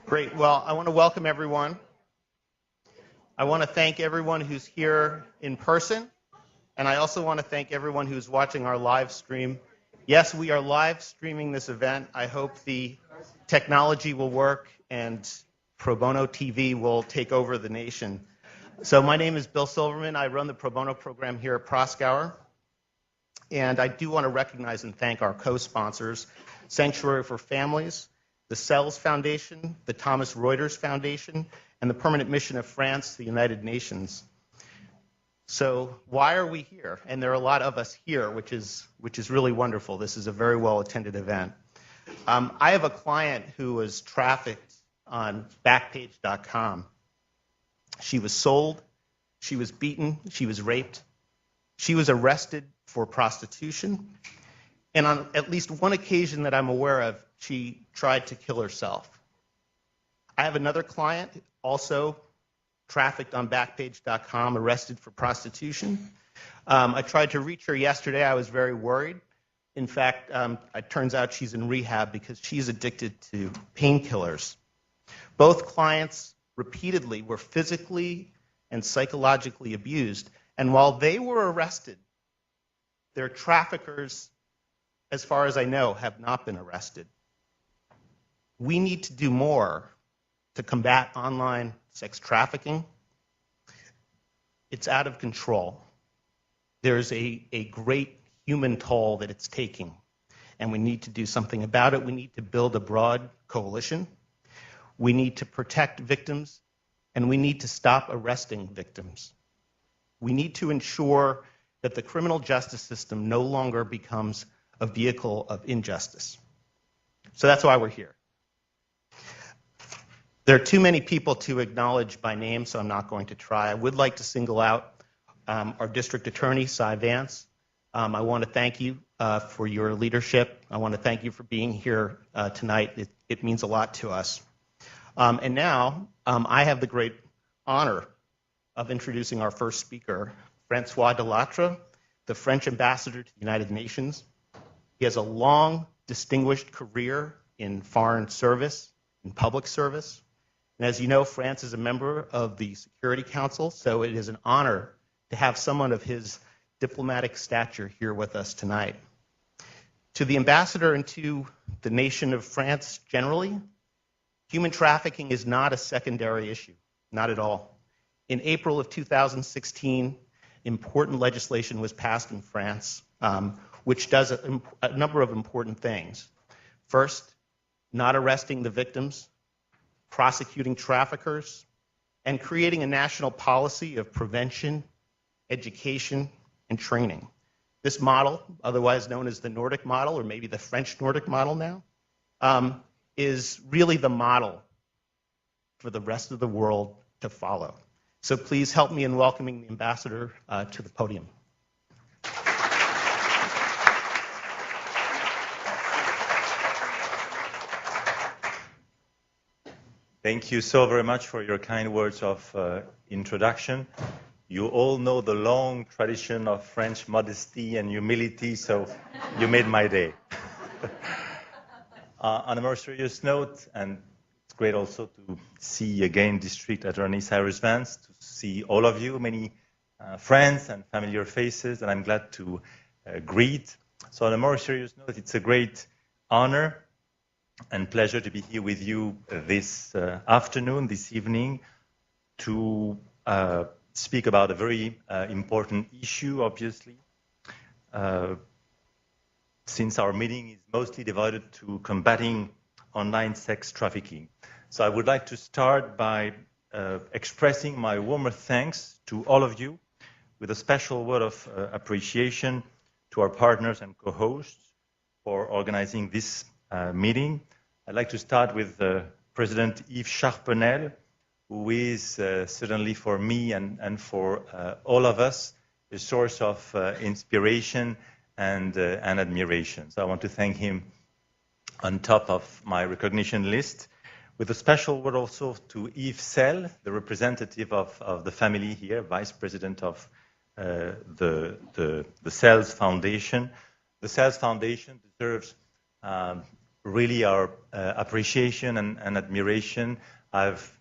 Great. Well, I want to welcome everyone. I want to thank everyone who's here in person, and I also want to thank everyone who's watching our live stream. Yes, we are live streaming this event. I hope the technology will work and Pro Bono TV will take over the nation. So my name is Bill Silverman. I run the Pro Bono program here at Proskauer. And I do want to recognize and thank our co-sponsors, Sanctuary for Families, the CELS Foundation, the Thomas Reuters Foundation, and the Permanent Mission of France to the United Nations. So why are we here? And there are a lot of us here, which is really wonderful. This is a very well-attended event. I have a client who was trafficked on Backpage.com. She was sold, she was beaten, she was raped, she was arrested for prostitution, and on at least one occasion that I'm aware of, she tried to kill herself. I have another client, also trafficked on Backpage.com, arrested for prostitution. I tried to reach her yesterday. I was very worried. In fact, it turns out she's in rehab because she's addicted to painkillers. Both clients repeatedly were physically and psychologically abused, and while they were arrested, their traffickers, as far as I know, have not been arrested. We need to do more to combat online sex trafficking. It's out of control. There's a great human toll that it's taking, and we need to do something about it. We need to build a broad coalition. We need to protect victims, and we need to stop arresting victims. We need to ensure that the criminal justice system no longer becomes a vehicle of injustice. So that's why we're here. There are too many people to acknowledge by name, so I'm not going to try. I would like to single out our district attorney, Cy Vance. I want to thank you for your leadership. I want to thank you for being here tonight. It means a lot to us. And now I have the great honor of introducing our first speaker, Francois Delattre, the French ambassador to the United Nations. He has a long, distinguished career in foreign service, in public service. And as you know, France is a member of the Security Council, so it is an honor to have someone of his diplomatic stature here with us tonight. To the ambassador and to the nation of France generally, human trafficking is not a secondary issue, not at all. In April of 2016, important legislation was passed in France, which does a number of important things. First, not arresting the victims, prosecuting traffickers, and creating a national policy of prevention, education, and training. This model, otherwise known as the Nordic model, or maybe the French Nordic model now, is really the model for the rest of the world to follow. So please help me in welcoming the ambassador to the podium. Thank you so very much for your kind words of introduction. You all know the long tradition of French modesty and humility, so you made my day. On a more serious note, and it's great also to see again District Attorney Cyrus Vance, to see all of you, many friends and familiar faces, and I'm glad to greet. So on a more serious note, it's a great honor and pleasure to be here with you this afternoon, this evening, to speak about a very important issue, obviously, since our meeting is mostly devoted to combating online sex trafficking. So I would like to start by expressing my warmest thanks to all of you, with a special word of appreciation to our partners and co-hosts for organizing this meeting. I'd like to start with President Yves Charpenel, who is certainly for me and for all of us a source of inspiration and admiration. So I want to thank him on top of my recognition list, with a special word also to Yves Sell, the representative of the family here, Vice President of the CELS Foundation. The CELS Foundation deserves really our appreciation and admiration. I've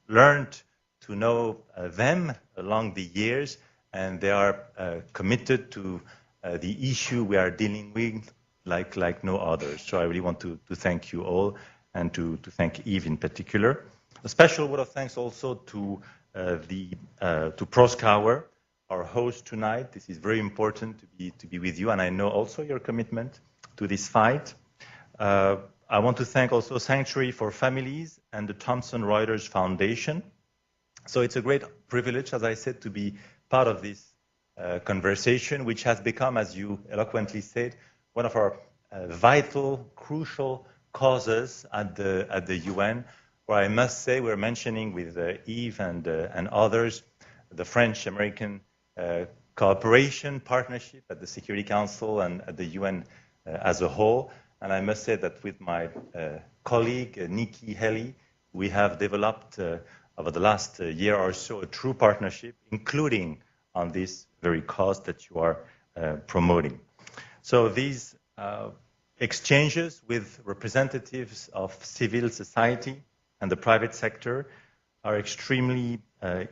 learned to know them along the years, and they are committed to the issue we are dealing with like no others. So I really want to thank you all, and to thank Yves in particular. A special word of thanks also to Proskauer, our host tonight. This is very important to be with you, and I know also your commitment to this fight. I want to thank also Sanctuary for Families and the Thomson Reuters Foundation. So it's a great privilege, as I said, to be part of this conversation, which has become, as you eloquently said, one of our vital, crucial causes at the UN, where I must say we're mentioning with Yves and others the French-American cooperation partnership at the Security Council and at the UN as a whole. And I must say that with my colleague, Nikki Haley, we have developed over the last year or so a true partnership, including on this very cause that you are promoting. So these exchanges with representatives of civil society and the private sector are extremely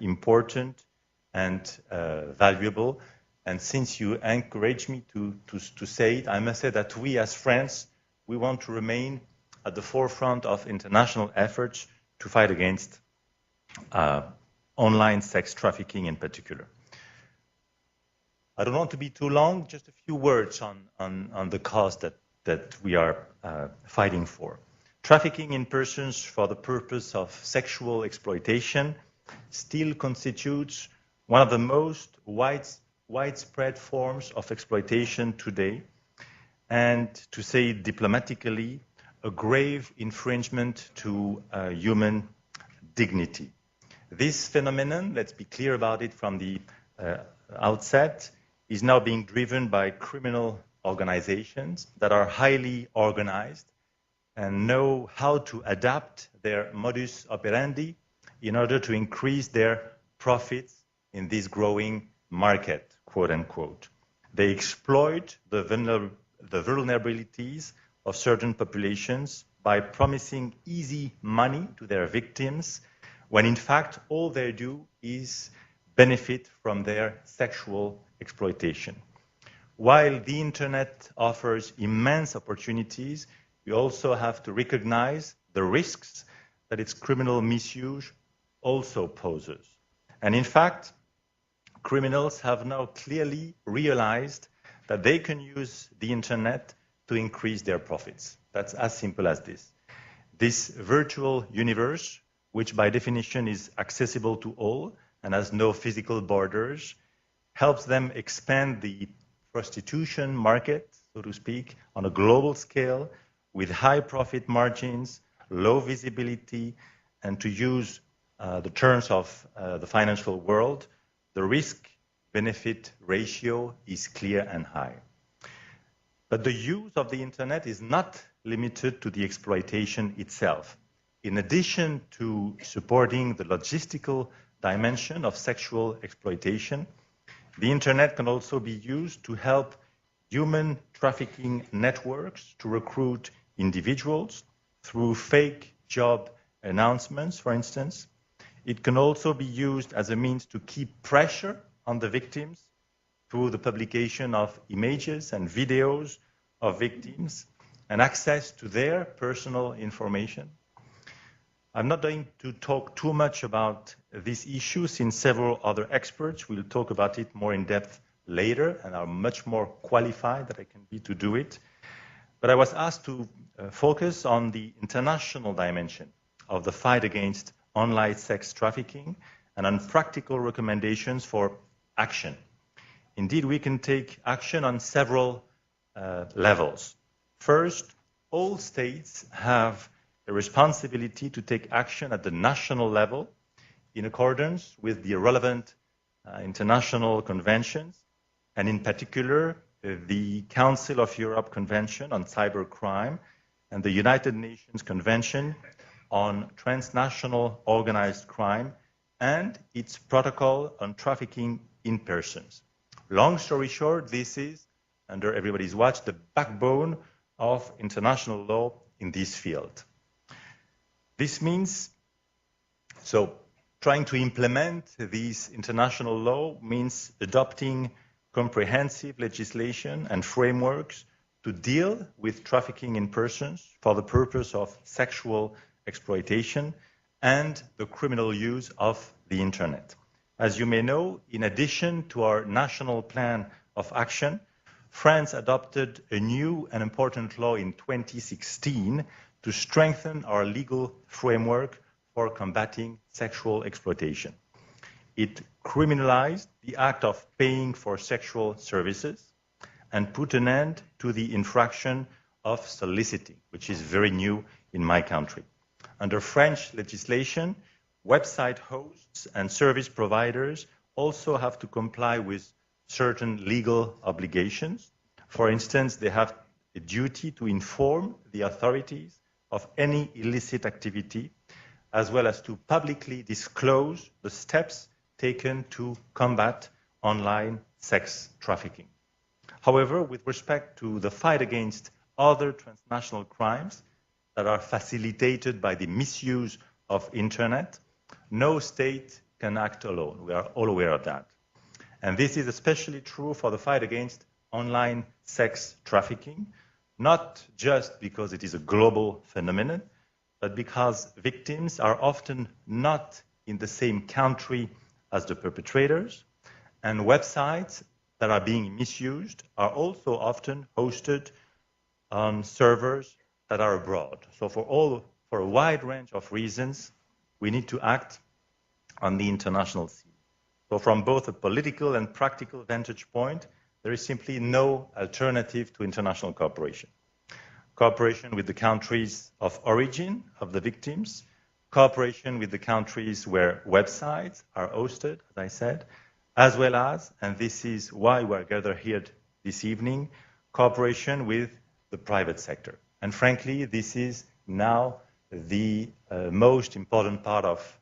important and valuable. And since you encourage me to say it, I must say that we as France, we want to remain at the forefront of international efforts to fight against online sex trafficking in particular. I don't want to be too long, just a few words on the cause that we are fighting for. Trafficking in persons for the purpose of sexual exploitation still constitutes one of the most widespread forms of exploitation today, and to say it diplomatically, a grave infringement to human dignity. This phenomenon, let's be clear about it from the outset, is now being driven by criminal organizations that are highly organized and know how to adapt their modus operandi in order to increase their profits in this growing market, quote unquote. They exploit the vulnerabilities of certain populations by promising easy money to their victims, when in fact all they do is benefit from their sexual exploitation. While the internet offers immense opportunities, we also have to recognize the risks that its criminal misuse also poses. And in fact, criminals have now clearly realized that they can use the internet to increase their profits. That's as simple as this. This virtual universe, which by definition is accessible to all and has no physical borders, helps them expand the prostitution market, so to speak, on a global scale with high profit margins, low visibility, and to use the terms of the financial world, the risk-benefit ratio is clear and high. But the use of the internet is not limited to the exploitation itself. In addition to supporting the logistical dimension of sexual exploitation, the internet can also be used to help human trafficking networks to recruit individuals through fake job announcements, for instance. It can also be used as a means to keep pressure on the victims through the publication of images and videos of victims and access to their personal information. I'm not going to talk too much about this issue since several other experts will talk about it more in depth later and are much more qualified than I can be to do it. But I was asked to focus on the international dimension of the fight against online sex trafficking and on practical recommendations for action. Indeed, we can take action on several levels. First, all states have a responsibility to take action at the national level in accordance with the relevant international conventions, and in particular, the Council of Europe Convention on Cybercrime and the United Nations Convention on Transnational Organized Crime and its protocol on trafficking in persons. Long story short, this is, under everybody's watch, the backbone of international law in this field. This means, trying to implement this international law means adopting comprehensive legislation and frameworks to deal with trafficking in persons for the purpose of sexual exploitation and the criminal use of the internet. As you may know, in addition to our national plan of action, France adopted a new and important law in 2016 to strengthen our legal framework for combating sexual exploitation. It criminalized the act of paying for sexual services and put an end to the infraction of soliciting, which is very new in my country. Under French legislation, website hosts and service providers also have to comply with certain legal obligations. For instance, they have a duty to inform the authorities of any illicit activity, as well as to publicly disclose the steps taken to combat online sex trafficking. However, with respect to the fight against other transnational crimes that are facilitated by the misuse of internet, no state can act alone. We are all aware of that. And this is especially true for the fight against online sex trafficking, not just because it is a global phenomenon, but because victims are often not in the same country as the perpetrators, and websites that are being misused are also often hosted on servers that are abroad. So for a wide range of reasons, we need to act on the international scene. So from both a political and practical vantage point, there is simply no alternative to international cooperation. Cooperation with the countries of origin of the victims, cooperation with the countries where websites are hosted, as I said, as well as, and this is why we're gathered here this evening, cooperation with the private sector. And frankly, this is now the most important part of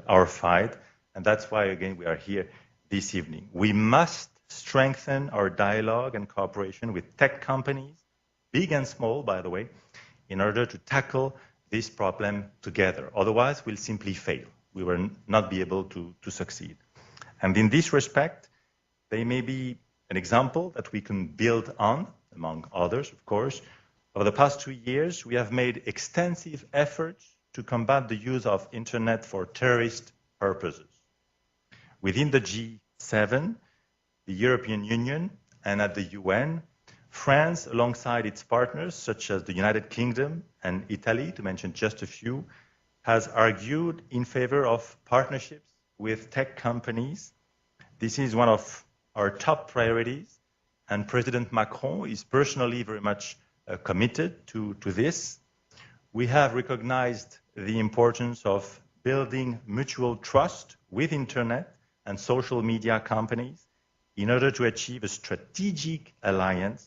our fight, and that's why, again, we are here this evening. We must strengthen our dialogue and cooperation with tech companies, big and small, by the way, in order to tackle this problem together. Otherwise, we'll simply fail. We will not be able to succeed. And in this respect, they may be an example that we can build on, among others, of course. Over the past 2 years, we have made extensive efforts to combat the use of internet for terrorist purposes. Within the G7, the European Union, and at the UN, France, alongside its partners, such as the United Kingdom and Italy, to mention just a few, has argued in favor of partnerships with tech companies. This is one of our top priorities, and President Macron is personally very much committed to this. We have recognized the importance of building mutual trust with internet and social media companies in order to achieve a strategic alliance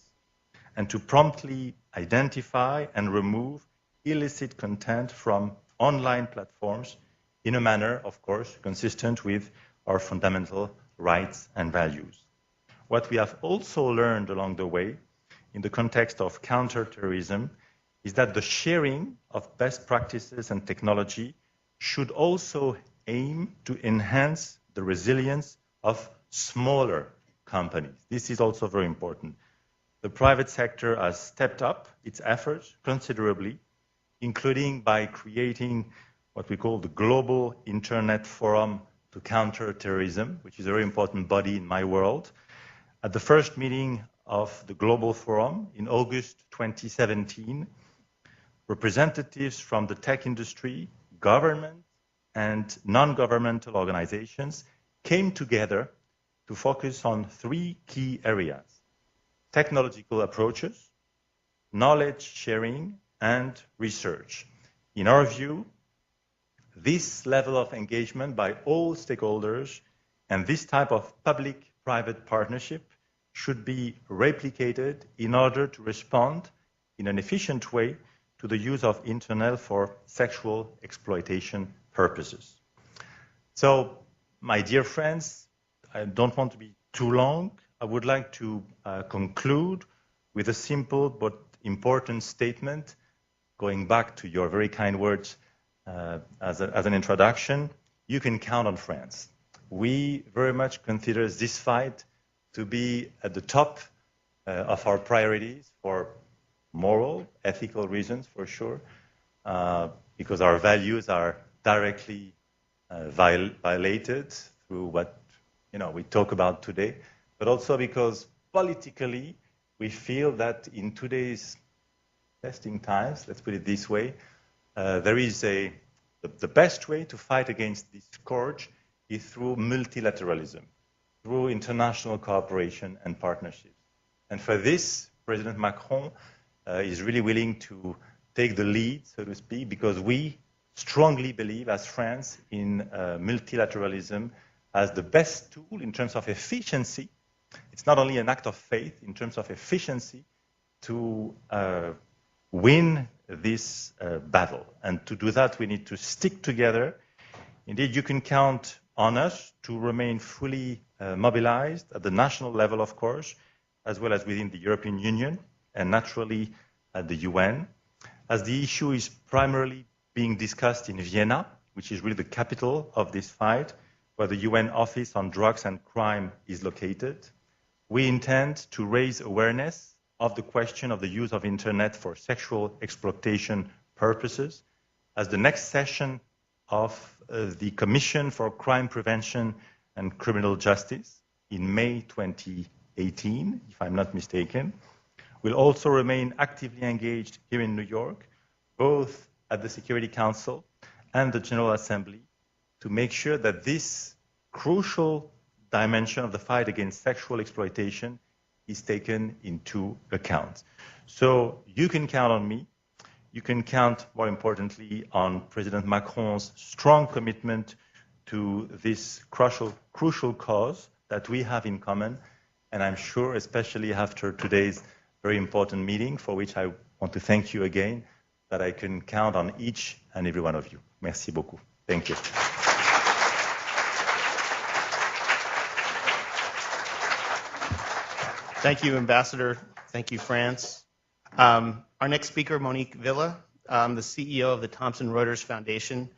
and to promptly identify and remove illicit content from online platforms in a manner, of course, consistent with our fundamental rights and values. What we have also learned along the way in the context of counterterrorism is that the sharing of best practices and technology should also aim to enhance the resilience of smaller companies. This is also very important. The private sector has stepped up its efforts considerably, including by creating what we call the Global Internet Forum to Counter Terrorism, which is a very important body in my world. At the first meeting of the Global Forum in August 2017, representatives from the tech industry, government, and non-governmental organizations came together to focus on 3 key areas: technological approaches, knowledge sharing, and research. In our view, this level of engagement by all stakeholders and this type of public-private partnership should be replicated in order to respond in an efficient way to the use of internet for sexual exploitation purposes. So, my dear friends, I don't want to be too long. I would like to conclude with a simple but important statement, going back to your very kind words as an introduction, you can count on France. We very much consider this fight to be at the top of our priorities for moral, ethical reasons, for sure, because our values are directly violated through what we talk about today, but also because politically we feel that in today's testing times, let's put it this way, there is the best way to fight against this scourge is through multilateralism, through international cooperation and partnerships. And for this, President Macron is really willing to take the lead, so to speak, because we strongly believe as France in multilateralism as the best tool in terms of efficiency. It's not only an act of faith in terms of efficiency to win this battle. And to do that, we need to stick together. Indeed, you can count on us to remain fully mobilized at the national level, of course, as well as within the European Union and naturally at the UN, as the issue is primarily being discussed in Vienna, which is really the capital of this fight, where the UN Office on Drugs and Crime is located. We intend to raise awareness of the question of the use of internet for sexual exploitation purposes as the next session of the Commission for Crime Prevention and Criminal Justice in May 2018, if I'm not mistaken. We'll also remain actively engaged here in New York, both at the Security Council and the General Assembly, to make sure that this crucial dimension of the fight against sexual exploitation is taken into account. So you can count on me. You can count, more importantly, on President Macron's strong commitment to this crucial cause that we have in common. And I'm sure, especially after today's very important meeting, for which I want to thank you again, that I can count on each and every one of you. Merci beaucoup. Thank you. Thank you, Ambassador. Thank you, France. Our next speaker, Monique Villa, the CEO of the Thomson Reuters Foundation.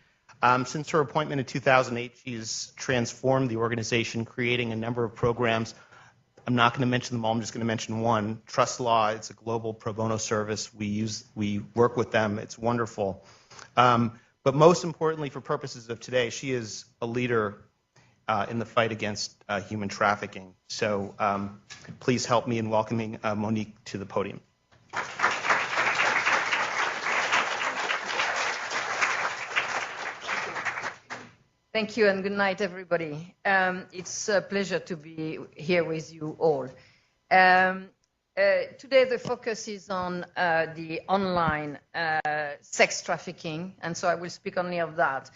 Since her appointment in 2008, she's transformed the organization, creating a number of programs. I'm not going to mention them all. I'm just going to mention one. Trust Law. It's a global pro bono service. We work with them. It's wonderful. But most importantly, for purposes of today, she is a leader in the fight against human trafficking. So please help me in welcoming Monique to the podium. Thank you and good night, everybody. It's a pleasure to be here with you all. Today the focus is on the online sex trafficking, and so I will speak only of that.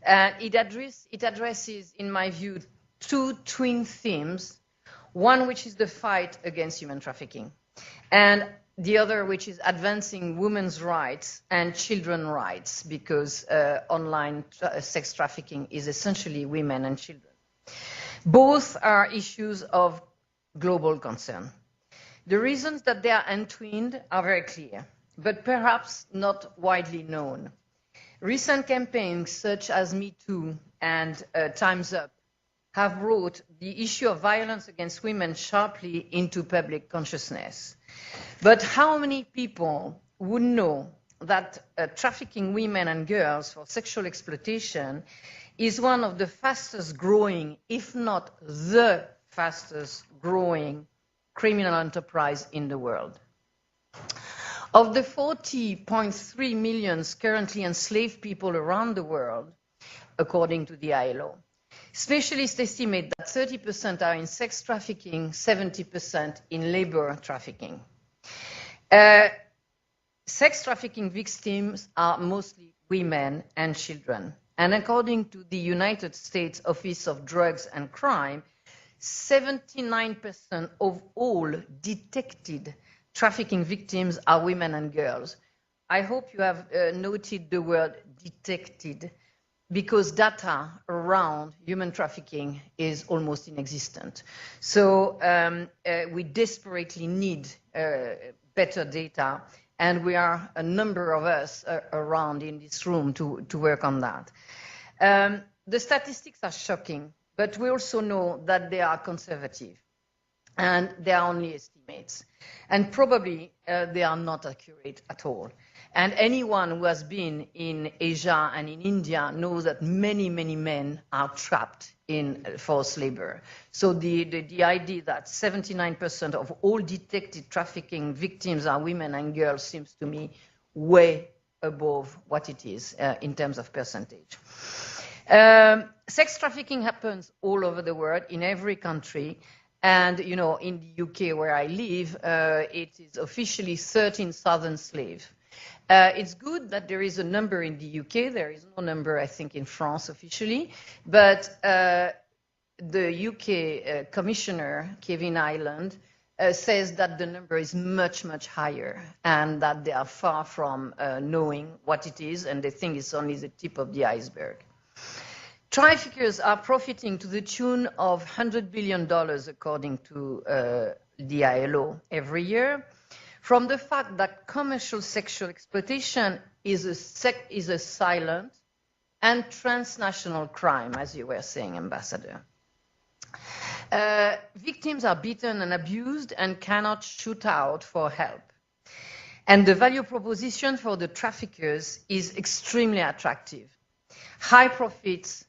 It addresses, in my view, two twin themes, one which is the fight against human trafficking, and the other which is advancing women's rights and children's rights, because online sex trafficking is essentially women and children. Both are issues of global concern. The reasons that they are entwined are very clear, but perhaps not widely known. Recent campaigns such as Me Too and Time's Up have brought the issue of violence against women sharply into public consciousness. But how many people would know that trafficking women and girls for sexual exploitation is one of the fastest growing, if not the fastest growing, criminal enterprise in the world? Of the 40.3 million currently enslaved people around the world, according to the ILO, specialists estimate that 30% are in sex trafficking, 70% in labor trafficking. Sex trafficking victims are mostly women and children. And according to the United States Office of Drugs and Crime, 79% of all detected trafficking victims are women and girls. I hope you have noted the word detected, because data around human trafficking is almost inexistent. So we desperately need better data, and we are a number of us around in this room to work on that. The statistics are shocking, but we also know that they are conservative, and they are only estimates. And probably they are not accurate at all. And anyone who has been in Asia and in India knows that many, many men are trapped in forced labor. So the idea that 79% of all detected trafficking victims are women and girls seems to me way above what it is in terms of percentage. Sex trafficking happens all over the world, in every country. And, you know, in the UK where I live, it is officially 13,000 slaves. It's good that there is a number in the UK. There is no number, I think, in France officially. But the UK commissioner, Kevin Ireland, says that the number is much, much higher and that they are far from knowing what it is, and they think it's only the tip of the iceberg. Traffickers are profiting to the tune of $100 billion, according to the ILO, every year, from the fact that commercial sexual exploitation is a silent and transnational crime, as you were saying, Ambassador. Victims are beaten and abused and cannot shoot out for help. And the value proposition for the traffickers is extremely attractive. High profits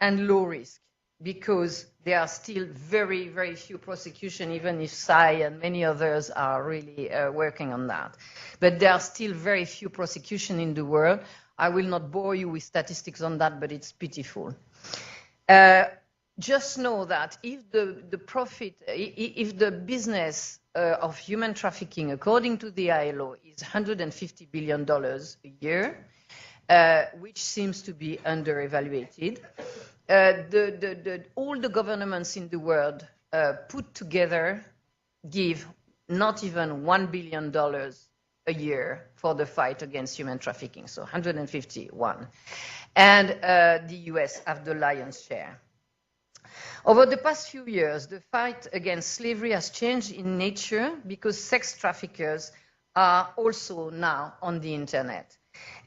and low risk, because there are still very, very few prosecutions, even if SAI and many others are really working on that. But there are still very few prosecutions in the world. I will not bore you with statistics on that, but it's pitiful. Just know that if the business of human trafficking, according to the ILO, is $150 billion a year, which seems to be under-evaluated, all the governments in the world put together give not even $1 billion a year for the fight against human trafficking, so 151. And the US have the lion's share. Over the past few years, the fight against slavery has changed in nature because sex traffickers are also now on the internet.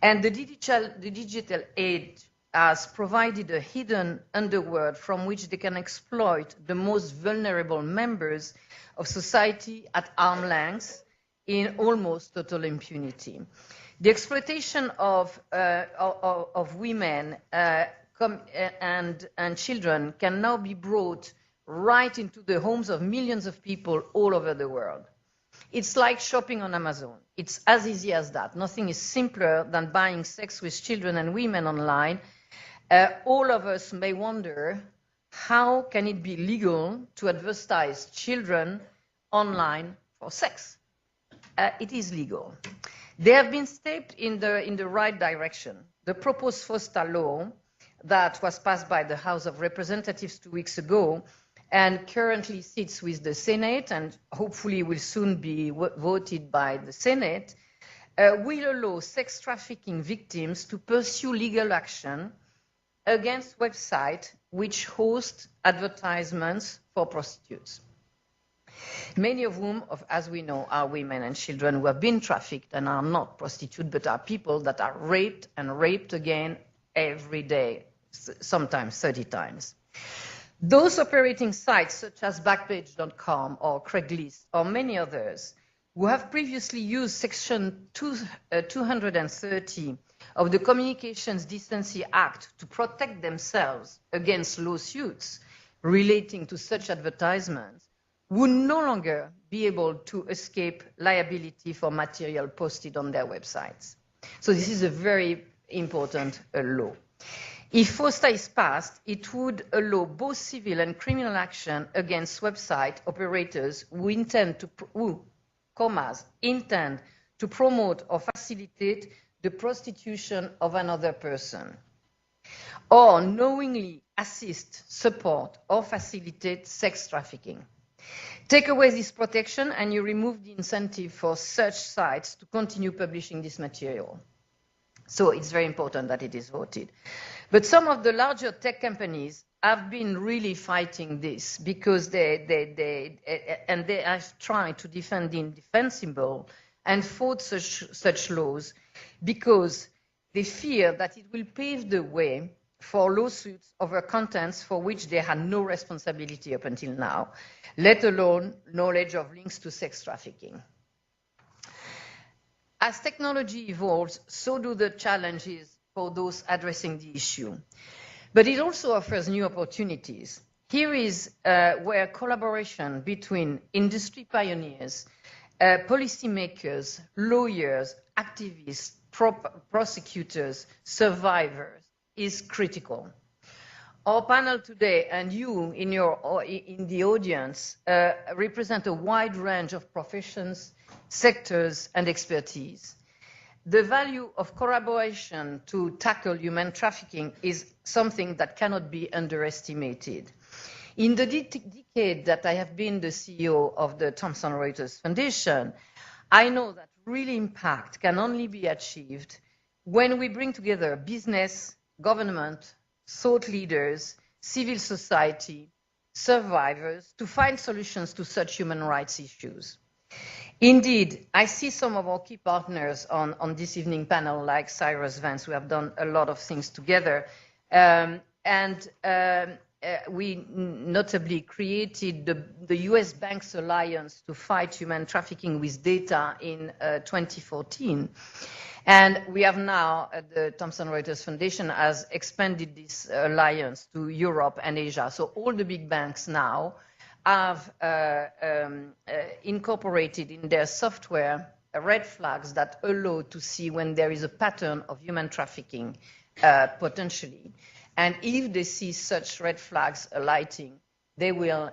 And the digital age has provided a hidden underworld from which they can exploit the most vulnerable members of society at arm's length in almost total impunity. The exploitation of women and children can now be brought right into the homes of millions of people all over the world. It's like shopping on Amazon. It's as easy as that. Nothing is simpler than buying sex with children and women online. All of us may wonder, how can it be legal to advertise children online for sex? It is legal. They have been stepped in the right direction. The proposed FOSTA law that was passed by the House of Representatives 2 weeks ago and currently sits with the Senate and hopefully will soon be voted by the Senate, will allow sex trafficking victims to pursue legal action against websites which host advertisements for prostitutes, many of whom, as we know, are women and children who have been trafficked and are not prostitutes, but are people that are raped and raped again every day, sometimes 30 times. Those operating sites such as Backpage.com or Craigslist or many others who have previously used Section 230 of the Communications Decency Act to protect themselves against lawsuits relating to such advertisements would no longer be able to escape liability for material posted on their websites. So this is a very important law. If FOSTA is passed, it would allow both civil and criminal action against website operators who intend to promote or facilitate the prostitution of another person, or knowingly assist, support, or facilitate sex trafficking. Take away this protection and you remove the incentive for such sites to continue publishing this material. So it's very important that it is voted. But some of the larger tech companies have been really fighting this because they are trying to defend the indefensible and fought such laws because they fear that it will pave the way for lawsuits over contents for which they had no responsibility up until now, let alone knowledge of links to sex trafficking. As technology evolves, so do the challenges for those addressing the issue. But it also offers new opportunities. Here is where collaboration between industry pioneers, policymakers, lawyers, activists, prosecutors, survivors is critical. Our panel today and you in the audience represent a wide range of professions, sectors, and expertise. The value of collaboration to tackle human trafficking is something that cannot be underestimated. In the decade that I have been the CEO of the Thomson Reuters Foundation, I know that real impact can only be achieved when we bring together business, government, thought leaders, civil society, survivors to find solutions to such human rights issues. Indeed, I see some of our key partners on this evening panel, like Cyrus Vance. We have done a lot of things together. We notably created the US Banks Alliance to fight human trafficking with data in 2014. And we have now, the Thomson Reuters Foundation has expanded this alliance to Europe and Asia. So all the big banks now have incorporated in their software red flags that allow to see when there is a pattern of human trafficking potentially. And if they see such red flags alighting, they will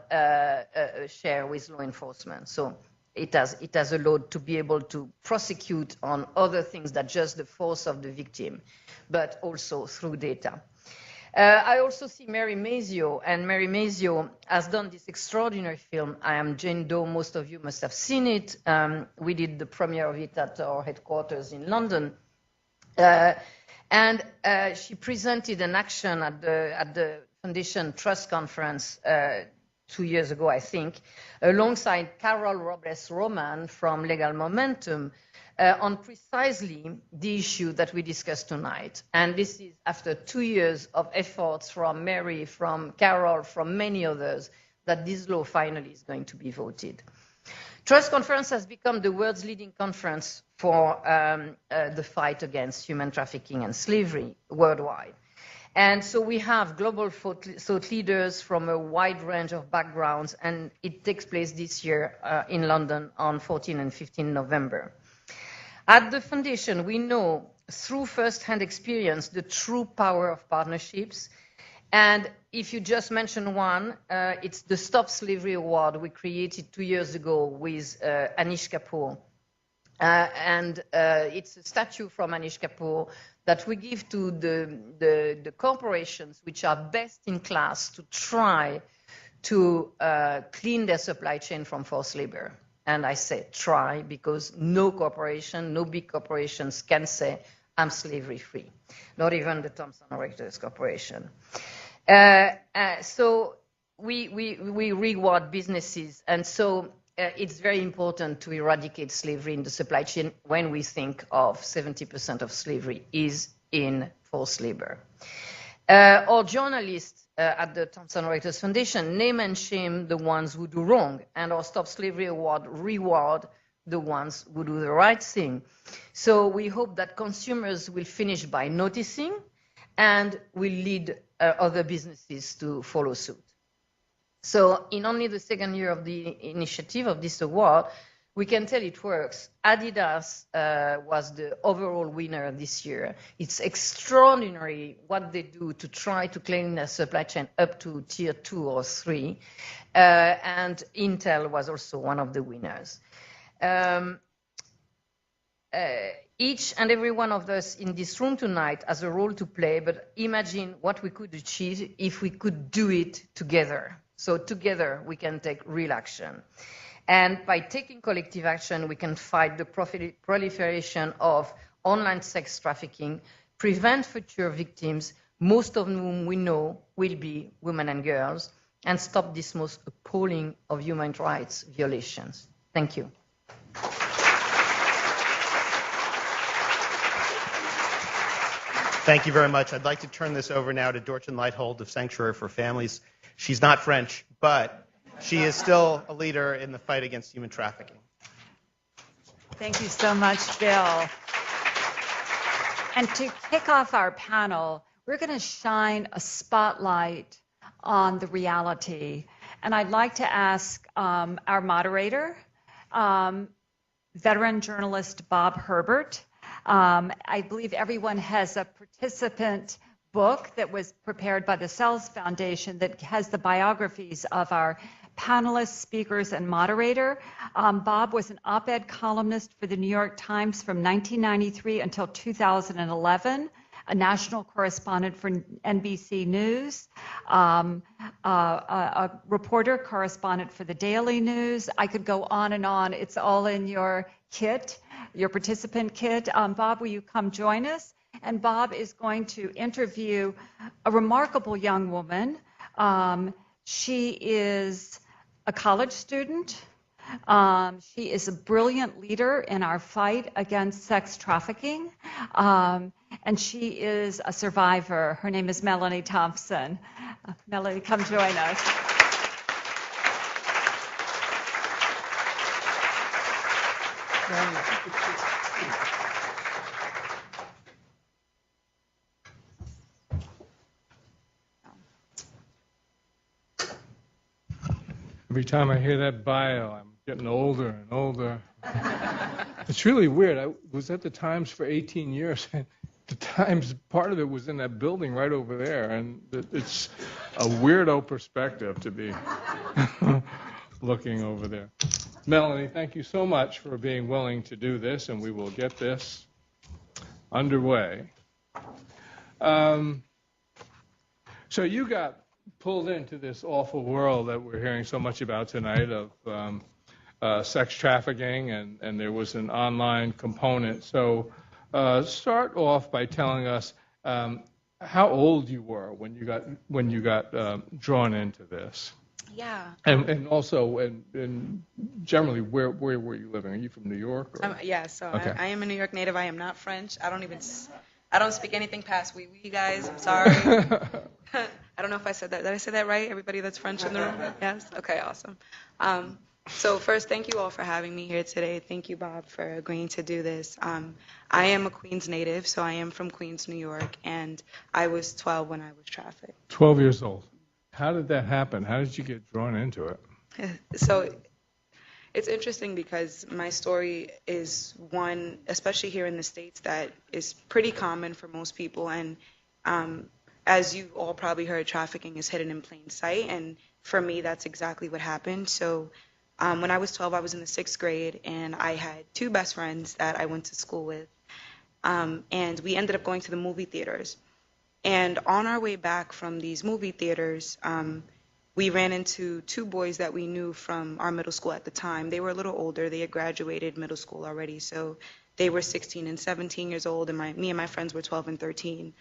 share with law enforcement. So it has allowed to be able to prosecute on other things than just the force of the victim, but also through data. I also see Mary Mazio, and Mary Mazio has done this extraordinary film, I Am Jane Doe. Most of you must have seen it. We did the premiere of it at our headquarters in London. And she presented an action at the Foundation Trust Conference 2 years ago, I think, alongside Carol Robles-Roman from Legal Momentum, on precisely the issue that we discussed tonight. And this is after 2 years of efforts from Mary, from Carol, from many others, that this law finally is going to be voted. Trust Conference has become the world's leading conference for the fight against human trafficking and slavery worldwide. And so we have global thought leaders from a wide range of backgrounds, and it takes place this year in London on 14 and 15 November. At the Foundation, we know through first-hand experience the true power of partnerships. And if you just mention one, it's the Stop Slavery Award we created 2 years ago with Anish Kapoor. It's a statue from Anish Kapoor that we give to the corporations which are best in class to try to clean their supply chain from forced labor. And I say try because no corporation, no big corporations can say I'm slavery free, not even the Thomson Reuters Corporation. So we reward businesses, and so it's very important to eradicate slavery in the supply chain when we think of 70% of slavery is in forced labor. Our journalists at the Thomson Reuters Foundation name and shame the ones who do wrong, and our Stop Slavery Award reward the ones who do the right thing. So we hope that consumers will finish by noticing and will lead other businesses to follow suit. So in only the second year of the initiative of this award, we can tell it works. Adidas was the overall winner this year. It's extraordinary what they do to try to clean their supply chain up to tier 2 or 3. And Intel was also one of the winners. Each and every one of us in this room tonight has a role to play, but imagine what we could achieve if we could do it together. So together we can take real action. And by taking collective action, we can fight the proliferation of online sex trafficking, prevent future victims, most of whom we know will be women and girls, and stop this most appalling of human rights violations. Thank you. Thank you very much. I'd like to turn this over now to Dorchen Leithold of Sanctuary for Families. She's not French, but she is still a leader in the fight against human trafficking. Thank you so much, Bill. And to kick off our panel, we're going to shine a spotlight on the reality. And I'd like to ask our moderator, veteran journalist Bob Herbert. I believe everyone has a participant book that was prepared by the Cells Foundation that has the biographies of our panelists, speakers, and moderator. Bob was an op-ed columnist for the New York Times from 1993 until 2011, a national correspondent for NBC News, a reporter, correspondent for the Daily News. I could go on and on. It's all in your kit, your participant kit. Bob, will you come join us? And Bob is going to interview a remarkable young woman. She is a college student. She is a brilliant leader in our fight against sex trafficking. And she is a survivor. Her name is Melanie Thompson. Melanie, come join us. Every time I hear that bio, I'm getting older and older. It's really weird. I was at the Times for 18 years. And the Times, part of it was in that building right over there. And it's a weirdo perspective to be looking over there. Melanie, thank you so much for being willing to do this, and we will get this underway. So you got pulled into this awful world that we're hearing so much about tonight of sex trafficking, and there was an online component. So start off by telling us how old you were when you got drawn into this. Yeah. And also, and generally, where were you living? Are you from New York? Or? Yeah, so Okay. I am a New York native. I am not French. I don't speak anything past oui, guys. I'm sorry. I don't know if I said that. Did I say that right? Everybody that's French in the room? Yes? Okay, awesome. So first, thank you all for having me here today. Thank you, Bob, for agreeing to do this. I am a Queens native, so I am from Queens, New York, and I was 12 when I was trafficked. 12 years old. How did that happen? How did you get drawn into it? So it's interesting because my story is one, especially here in the States, that is pretty common for most people. And as you all probably heard, trafficking is hidden in plain sight. And for me, that's exactly what happened. So when I was 12, I was in the 6th grade, and I had 2 best friends that I went to school with. And we ended up going to the movie theaters. And on our way back from these movie theaters, we ran into 2 boys that we knew from our middle school at the time. They were a little older. They had graduated middle school already. So they were 16 and 17 years old, and me and my friends were 12 and 13.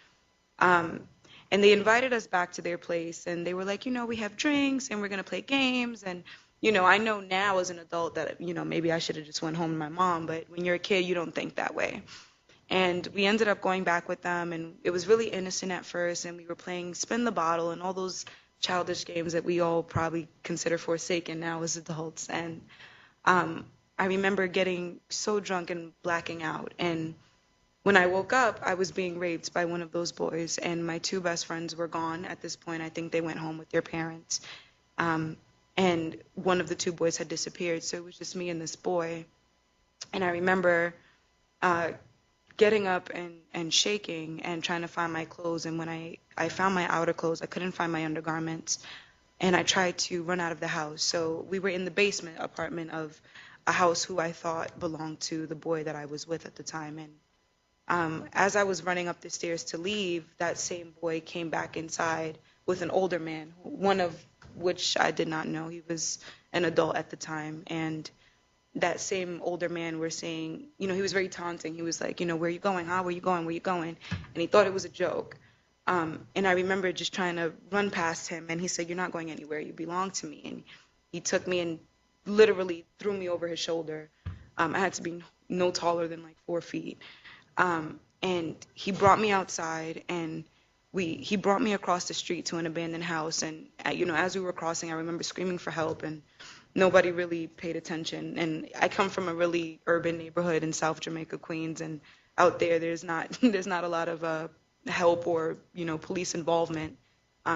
And they invited us back to their place, and they were like, we have drinks, and we're going to play games. And, I know now as an adult that, maybe I should have just went home to my mom. But when you're a kid, you don't think that way. And we ended up going back with them, and it was really innocent at first, and we were playing Spin the Bottle and all those childish games that we all probably consider forsaken now as adults. And I remember getting so drunk and blacking out. And when I woke up, I was being raped by one of those boys, and my 2 best friends were gone at this point. I think they went home with their parents. And one of the 2 boys had disappeared, so it was just me and this boy. And I remember getting up and shaking and trying to find my clothes. And when I found my outer clothes, I couldn't find my undergarments. And I tried to run out of the house. So we were in the basement apartment of a house who I thought belonged to the boy that I was with at the time. And as I was running up the stairs to leave, that same boy came back inside with an older man, one of which I did not know. He was an adult at the time. And that same older man were saying, he was very taunting. He was like, where are you going? Huh? Where you going? Where you going? And he thought it was a joke. And I remember just trying to run past him, and he said, "You're not going anywhere. You belong to me." And he took me and literally threw me over his shoulder. I had to be no taller than like 4 feet. And he brought me outside, and he brought me across the street to an abandoned house. And as we were crossing, I remember screaming for help, and nobody really paid attention. And I come from a really urban neighborhood in South Jamaica, Queens, and out there, there's not there's not a lot of help or police involvement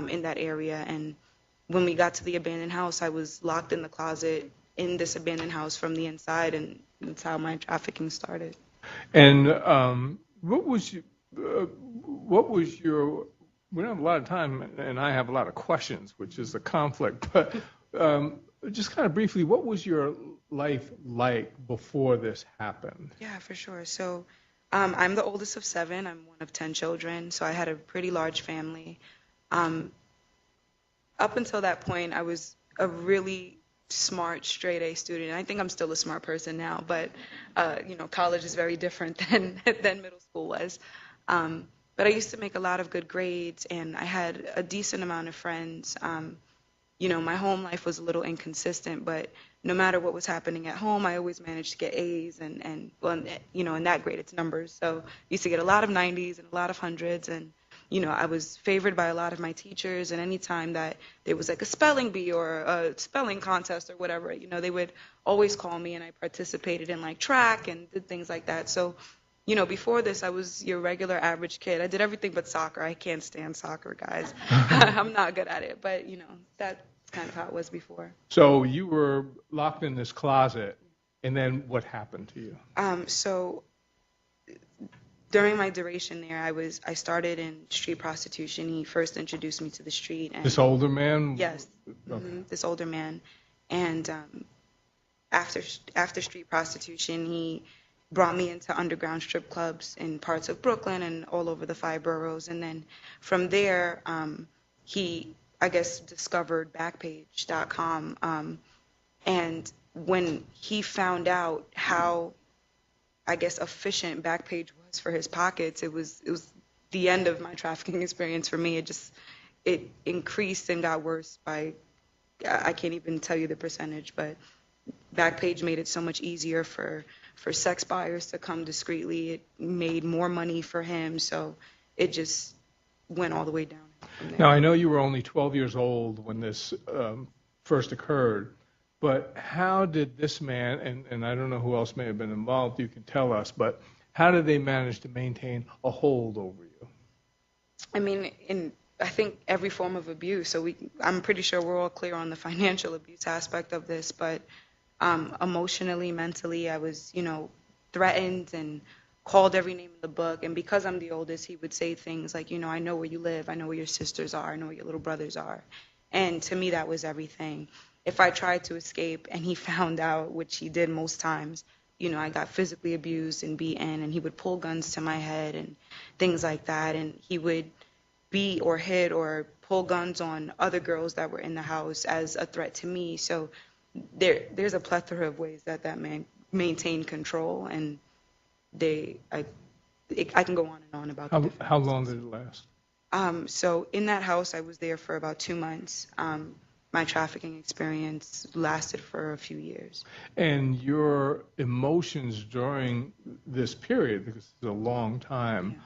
in that area. And when we got to the abandoned house, I was locked in the closet in this abandoned house from the inside, and that's how my trafficking started. And what was your, we don't have a lot of time, and I have a lot of questions, which is a conflict, but just kind of briefly, what was your life like before this happened? Yeah, for sure. So I'm the oldest of 7. I'm one of 10 children, so I had a pretty large family. Up until that point, I was a really smart, straight A student. I think I'm still a smart person now, but college is very different than middle school was. But I used to make a lot of good grades, and I had a decent amount of friends. My home life was a little inconsistent, but no matter what was happening at home, I always managed to get A's, and in that grade, it's numbers. So I used to get a lot of 90s and a lot of hundreds, and I was favored by a lot of my teachers, and any time that there was like a spelling bee or a spelling contest or whatever, they would always call me, and I participated in like track and did things like that. So, before this, I was your regular average kid. I did everything but soccer. I can't stand soccer, guys. I'm not good at it, but that's kind of how it was before. So you were locked in this closet, and then what happened to you? So during my duration there, I started in street prostitution. He first introduced me to the street. And This older man? Yes, this older man. And after street prostitution, he brought me into underground strip clubs in parts of Brooklyn and all over the 5 boroughs. And then from there, he, I guess, discovered Backpage.com. And when he found out how, I guess, efficient Backpage was for his pockets, it was the end of my trafficking experience for me. It increased and got worse by, I can't even tell you the percentage, but Backpage made it so much easier for sex buyers to come discreetly. It made more money for him, so it just went all the way down from there. Now, I know you were only 12 years old when this first occurred, but how did this man, and I don't know who else may have been involved, you can tell us, but how did they manage to maintain a hold over you? I mean, I think every form of abuse. So I'm pretty sure we're all clear on the financial abuse aspect of this, but emotionally, mentally, I was, threatened and called every name in the book. And because I'm the oldest, he would say things like, I know where you live, I know where your sisters are, I know where your little brothers are. And to me, that was everything. If I tried to escape and he found out, which he did most times, I got physically abused and beaten, and he would pull guns to my head and things like that. And he would beat or hit or pull guns on other girls that were in the house as a threat to me. So there's a plethora of ways that man maintained control, and I can go on and on about that. How long did it last? So in that house, I was there for about 2 months. My trafficking experience lasted for a few years. And your emotions during this period, because it's a long time,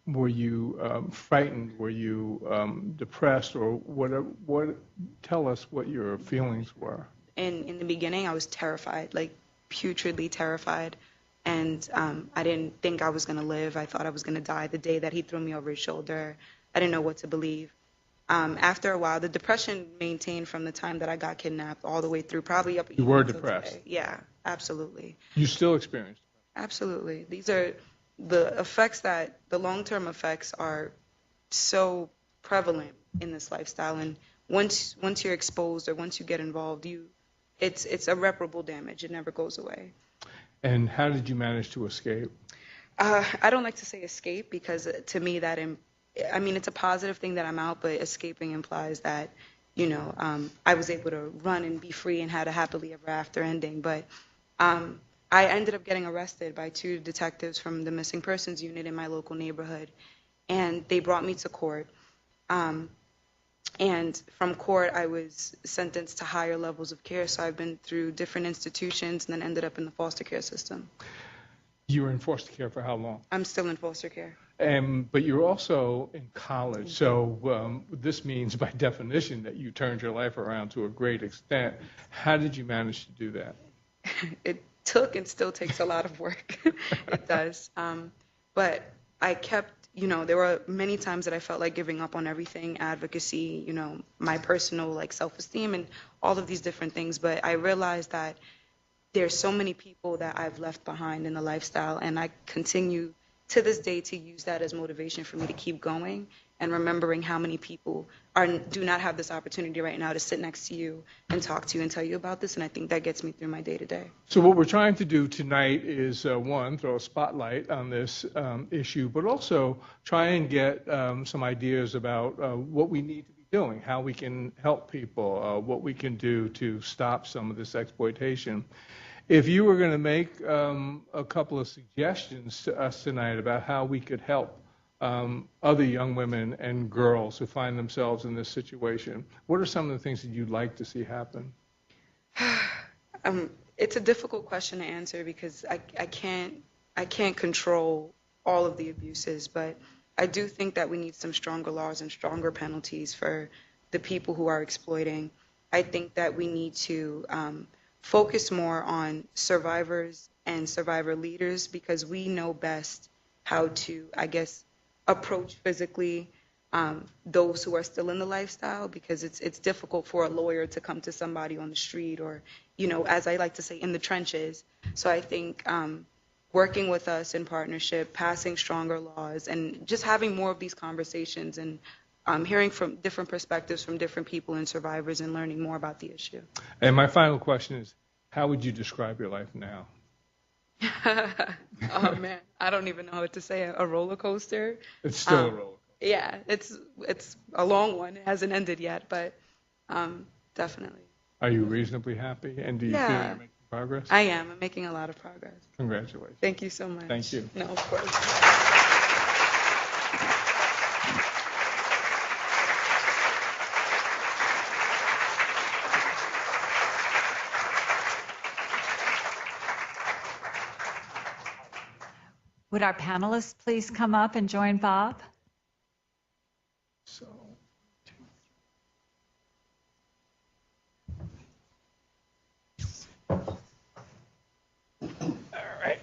were you frightened? Were you depressed? Or what? Tell us what your feelings were. In the beginning, I was terrified, like putridly terrified. And I didn't think I was going to live. I thought I was going to die the day that he threw me over his shoulder. I didn't know what to believe. After a while, the depression maintained from the time that I got kidnapped all the way through, probably up. You were depressed? Today. Yeah, absolutely. You still experienced it? Absolutely. These are the effects the long-term effects are so prevalent in this lifestyle. And once you're exposed or once you get involved, it's irreparable damage. It never goes away. And how did you manage to escape? I don't like to say escape because to me it's a positive thing that I'm out, but escaping implies that, I was able to run and be free and had a happily ever after ending. But I ended up getting arrested by 2 detectives from the missing persons unit in my local neighborhood. and they brought me to court. And from court, I was sentenced to higher levels of care. So I've been through different institutions and then ended up in the foster care system. You were in foster care for how long? I'm still in foster care. But you're also in college. So this means by definition that you turned your life around to a great extent. How did you manage to do that? It took and still takes a lot of work. It does. But I kept, there were many times that I felt like giving up on everything, advocacy, my personal like self-esteem and all of these different things. But I realized that there's so many people that I've left behind in the lifestyle, and I continue to this day to use that as motivation for me to keep going and remembering how many people do not have this opportunity right now to sit next to you and talk to you and tell you about this, and I think that gets me through my day-to-day. So what we're trying to do tonight is, one, throw a spotlight on this issue, but also try and get some ideas about what we need to be doing, how we can help people, what we can do to stop some of this exploitation. If you were going to make a couple of suggestions to us tonight about how we could help other young women and girls who find themselves in this situation, what are some of the things that you'd like to see happen? It's a difficult question to answer because I can't control all of the abuses, but I do think that we need some stronger laws and stronger penalties for the people who are exploiting. I think that we need to focus more on survivors and survivor leaders because we know best how to, I guess, approach physically those who are still in the lifestyle, because it's difficult for a lawyer to come to somebody on the street or, as I like to say, in the trenches. So I think working with us in partnership, passing stronger laws, and just having more of these conversations and hearing from different perspectives from different people and survivors and learning more about the issue. And my final question is, how would you describe your life now? Oh man, I don't even know what to say. A roller coaster. It's still a roller coaster. Yeah, it's a long one. It hasn't ended yet, but definitely. Are you reasonably happy? And do you feel you're making progress? I am. I'm making a lot of progress. Congratulations. Thank you so much. Thank you. No, of course. Would our panelists please come up and join Bob? So, all right.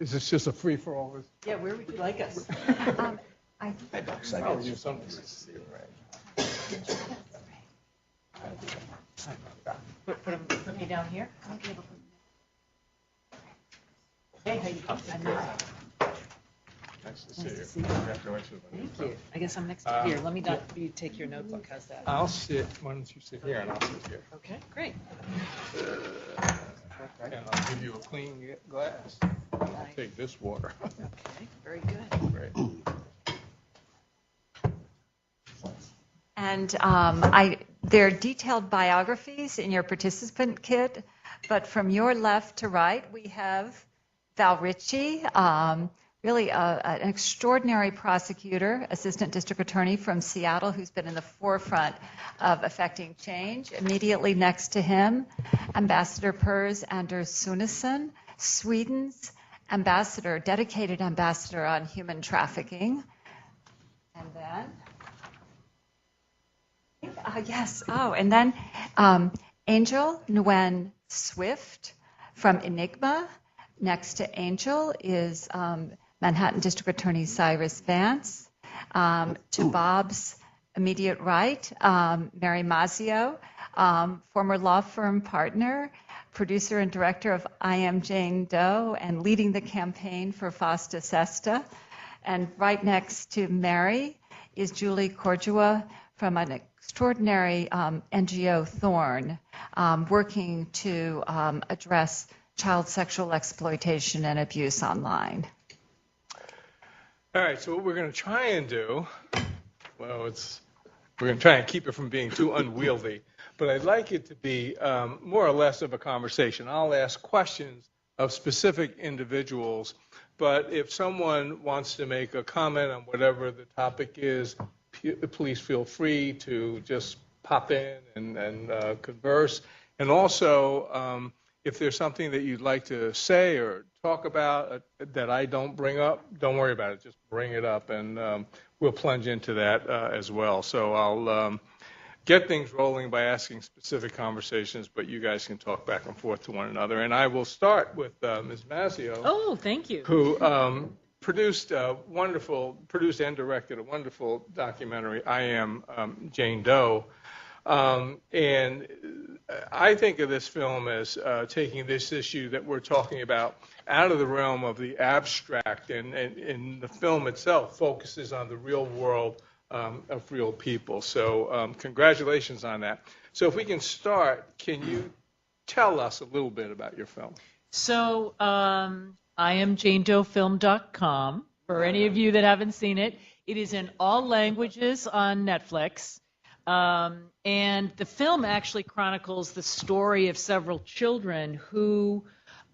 Is this just a free-for-all? Yeah, where would you like us? I Put me down here. Hey, how you doing? Nice to see you. Nice to see you. Congratulations. Thank you. I guess I'm next to here. Let me you take your notebook. How's that? I'll sit. Why don't you sit here and I'll sit here. Okay, great. And I'll give you a clean glass. I'll take this water. Okay, very good. Great. And there are detailed biographies in your participant kit, but from your left to right, we have Val Ritchie, really an extraordinary prosecutor, assistant district attorney from Seattle, who's been in the forefront of affecting change. Immediately next to him, Ambassador Pers Anders Sunesson, Sweden's ambassador, dedicated ambassador on human trafficking. And then, and then Angel Nguyen Swift from Enigma. Next to Angel is Manhattan District Attorney Cyrus Vance. To Bob's immediate right, Mary Mazzio, former law firm partner, producer and director of I Am Jane Doe, and leading the campaign for Fosta Sesta. And right next to Mary is Julie Cordua from an extraordinary NGO, Thorn, working to address child sexual exploitation and abuse online. All right, so what we're going to try and do, we're going to try and keep it from being too unwieldy, but I'd like it to be more or less of a conversation. I'll ask questions of specific individuals but if someone wants to make a comment on whatever the topic is, please feel free to just pop in and converse. And also, if there's something that you'd like to say or talk about that I don't bring up, don't worry about it. Just bring it up, and we'll plunge into that as well. So I'll get things rolling by asking specific conversations, but you guys can talk back and forth to one another. And I will start with Ms. Mazzio. Oh, thank you. Who produced and directed a wonderful documentary, I Am Jane Doe. And I think of this film as taking this issue that we're talking about out of the realm of the abstract, and the film itself focuses on the real world of real people. So congratulations on that. So if we can start, can you tell us a little bit about your film? So I am JaneDoeFilm.com. For any of you that haven't seen it, it is in all languages on Netflix. And the film actually chronicles the story of several children who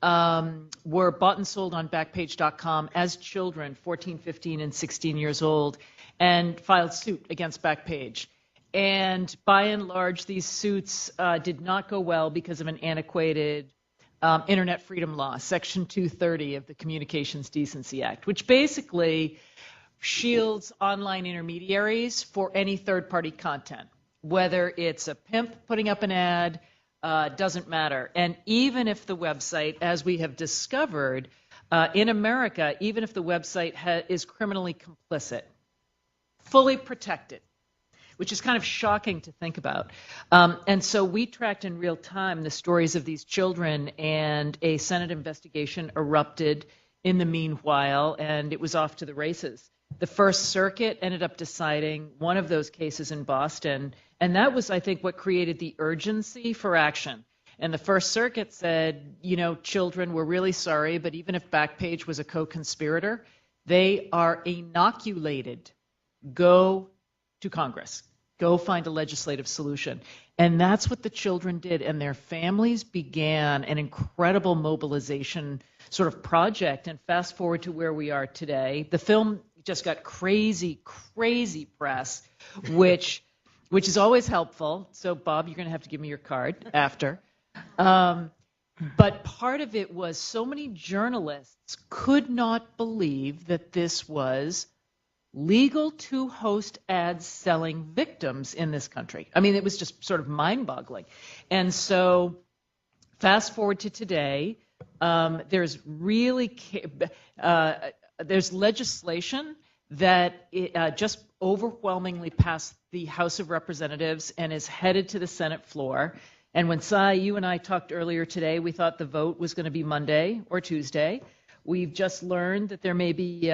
were bought and sold on Backpage.com as children, 14, 15, and 16 years old, and filed suit against Backpage. And by and large, these suits did not go well because of an antiquated Internet Freedom Law, Section 230 of the Communications Decency Act, which basically shields online intermediaries for any third-party content, whether it's a pimp putting up an ad, doesn't matter. And even if the website, as we have discovered in America, even if the website is criminally complicit, fully protected, which is kind of shocking to think about. And so we tracked in real time the stories of these children, and a Senate investigation erupted in the meanwhile, and it was off to the races. The First Circuit ended up deciding one of those cases in Boston, and that was, I think, what created the urgency for action. And the First Circuit said, you know, children, we're really sorry, but even if Backpage was a co-conspirator, they are inoculated. Go to Congress. Go find a legislative solution. And that's what the children did. And their families began an incredible mobilization sort of project. And fast forward to where we are today. The film just got crazy press, which is always helpful. So, Bob, you're going to have to give me your card after. But part of it was so many journalists could not believe that this was legal to host ads selling victims in this country. I mean, it was just sort of mind-boggling. And so fast forward to today, there's legislation that just overwhelmingly passed the House of Representatives and is headed to the Senate floor. And when Cy, you and I talked earlier today, we thought the vote was going to be Monday or Tuesday. We've just learned that there may be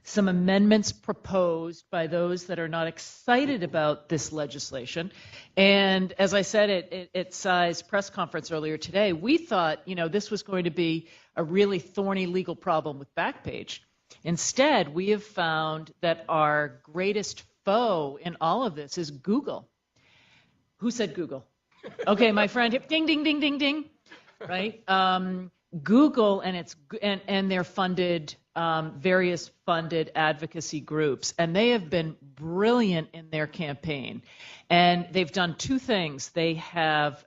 some amendments proposed by those that are not excited about this legislation. And as I said at Cy's press conference earlier today, we thought, you know, this was going to be a really thorny legal problem with Backpage. Instead, we have found that our greatest foe in all of this is Google. Who said Google? Okay, my friend, ding, ding, ding, ding, ding, right? Google and their funded, various funded advocacy groups, and they have been brilliant in their campaign. And they've done two things. They have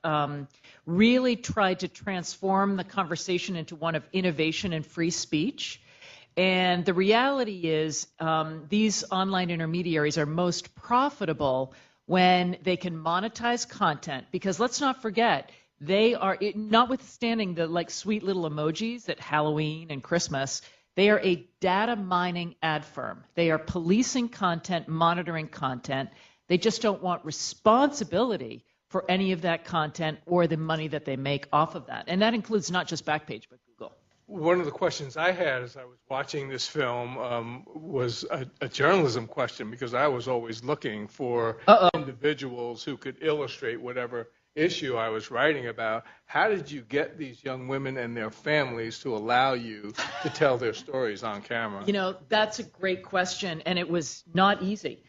really tried to transform the conversation into one of innovation and free speech. And the reality is these online intermediaries are most profitable when they can monetize content, because let's not forget, they are, notwithstanding the like sweet little emojis at Halloween and Christmas, they are a data mining ad firm. They are policing content, monitoring content. They just don't want responsibility for any of that content or the money that they make off of that. And that includes not just Backpage, but Google. One of the questions I had as I was watching this film was a journalism question, because I was always looking for individuals who could illustrate whatever issue I was writing about. How did you get these young women and their families to allow you to tell their stories on camera? You know, that's a great question, and it was not easy.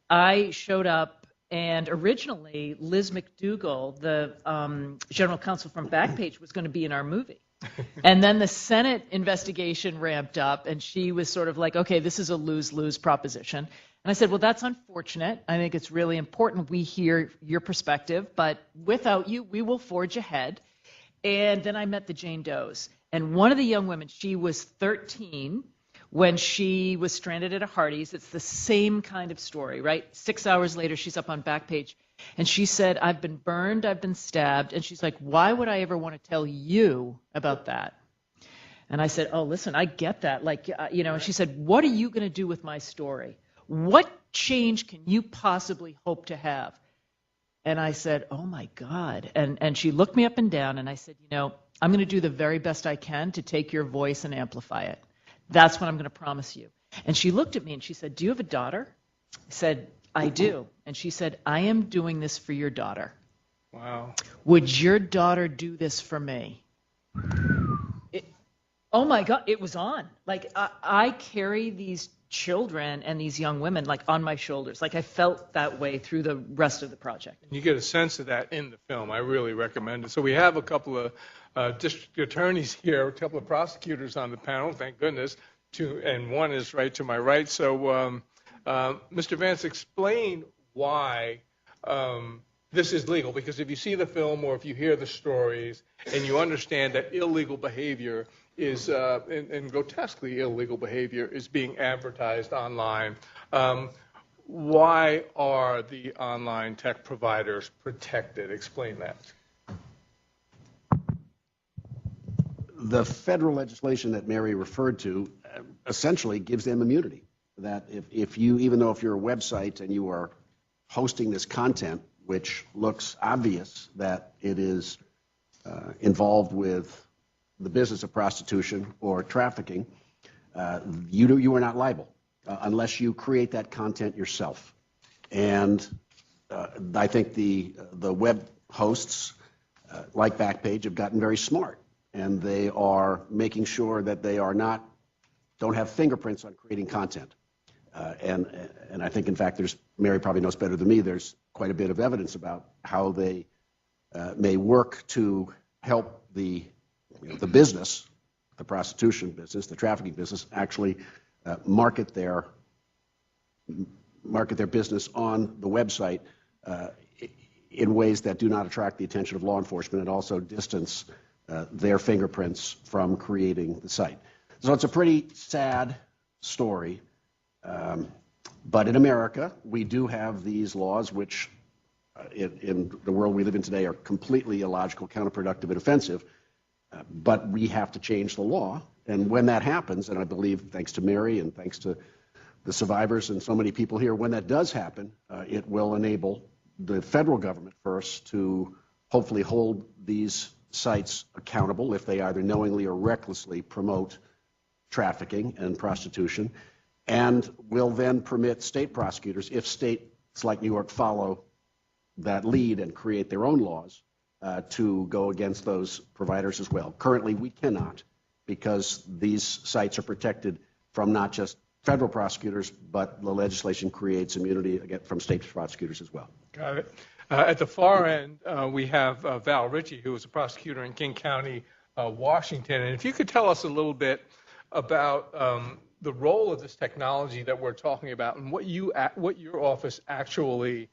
I showed up, and originally Liz McDougall, the general counsel from Backpage, was going to be in our movie. And then the Senate investigation ramped up, and she was sort of like, okay, this is a lose-lose proposition. And I said, well, that's unfortunate. I think it's really important we hear your perspective, but without you, we will forge ahead. And then I met the Jane Does. And one of the young women, she was 13 when she was stranded at a Hardee's. It's the same kind of story, right? 6 hours later, she's up on Backpage. And she said, I've been burned, I've been stabbed. And she's like, why would I ever want to tell you about that? And I said, oh, listen, I get that. Like, and she said, what are you going to do with my story? What change can you possibly hope to have? And I said, oh, my God. And she looked me up and down, and I said, I'm going to do the very best I can to take your voice and amplify it. That's what I'm going to promise you. And she looked at me, and she said, do you have a daughter? I said, I do. And she said, I am doing this for your daughter. Wow. Would your daughter do this for me? Oh, my God, it was on. Like, I carry these children and these young women, like, on my shoulders. Like, I felt that way through the rest of the project. You get a sense of that in the film. I really recommend it. So we have a couple of district attorneys here, a couple of prosecutors on the panel, thank goodness, and one is right to my right. So, Mr. Vance, explain why this is legal, because if you see the film or if you hear the stories and you understand that illegal behavior is, and grotesquely illegal behavior is being advertised online, why are the online tech providers protected? Explain that. The federal legislation that Mary referred to essentially gives them immunity. That if you, even though if you're a website and you are hosting this content, which looks obvious that it is involved with the business of prostitution or trafficking, you are not liable unless you create that content yourself. And I think the web hosts like Backpage have gotten very smart, and they are making sure that they don't have fingerprints on creating content. And I think, in fact, Mary probably knows better than me, there's quite a bit of evidence about how they may work to help the business, the prostitution business, the trafficking business, actually market their business on the website in ways that do not attract the attention of law enforcement and also distance their fingerprints from creating the site. So it's a pretty sad story. But in America, we do have these laws which, in the world we live in today, are completely illogical, counterproductive, and offensive. But we have to change the law. And when that happens, and I believe thanks to Mary and thanks to the survivors and so many people here, when that does happen, it will enable the federal government first to hopefully hold these sites accountable if they either knowingly or recklessly promote trafficking and prostitution, and will then permit state prosecutors, if states like New York follow that lead and create their own laws, to go against those providers as well. Currently, we cannot, because these sites are protected from not just federal prosecutors, but the legislation creates immunity from state prosecutors as well. Got it. At the far end, we have Val Ritchie, who is a prosecutor in King County, Washington. And if you could tell us a little bit about the role of this technology that we're talking about and what your office actually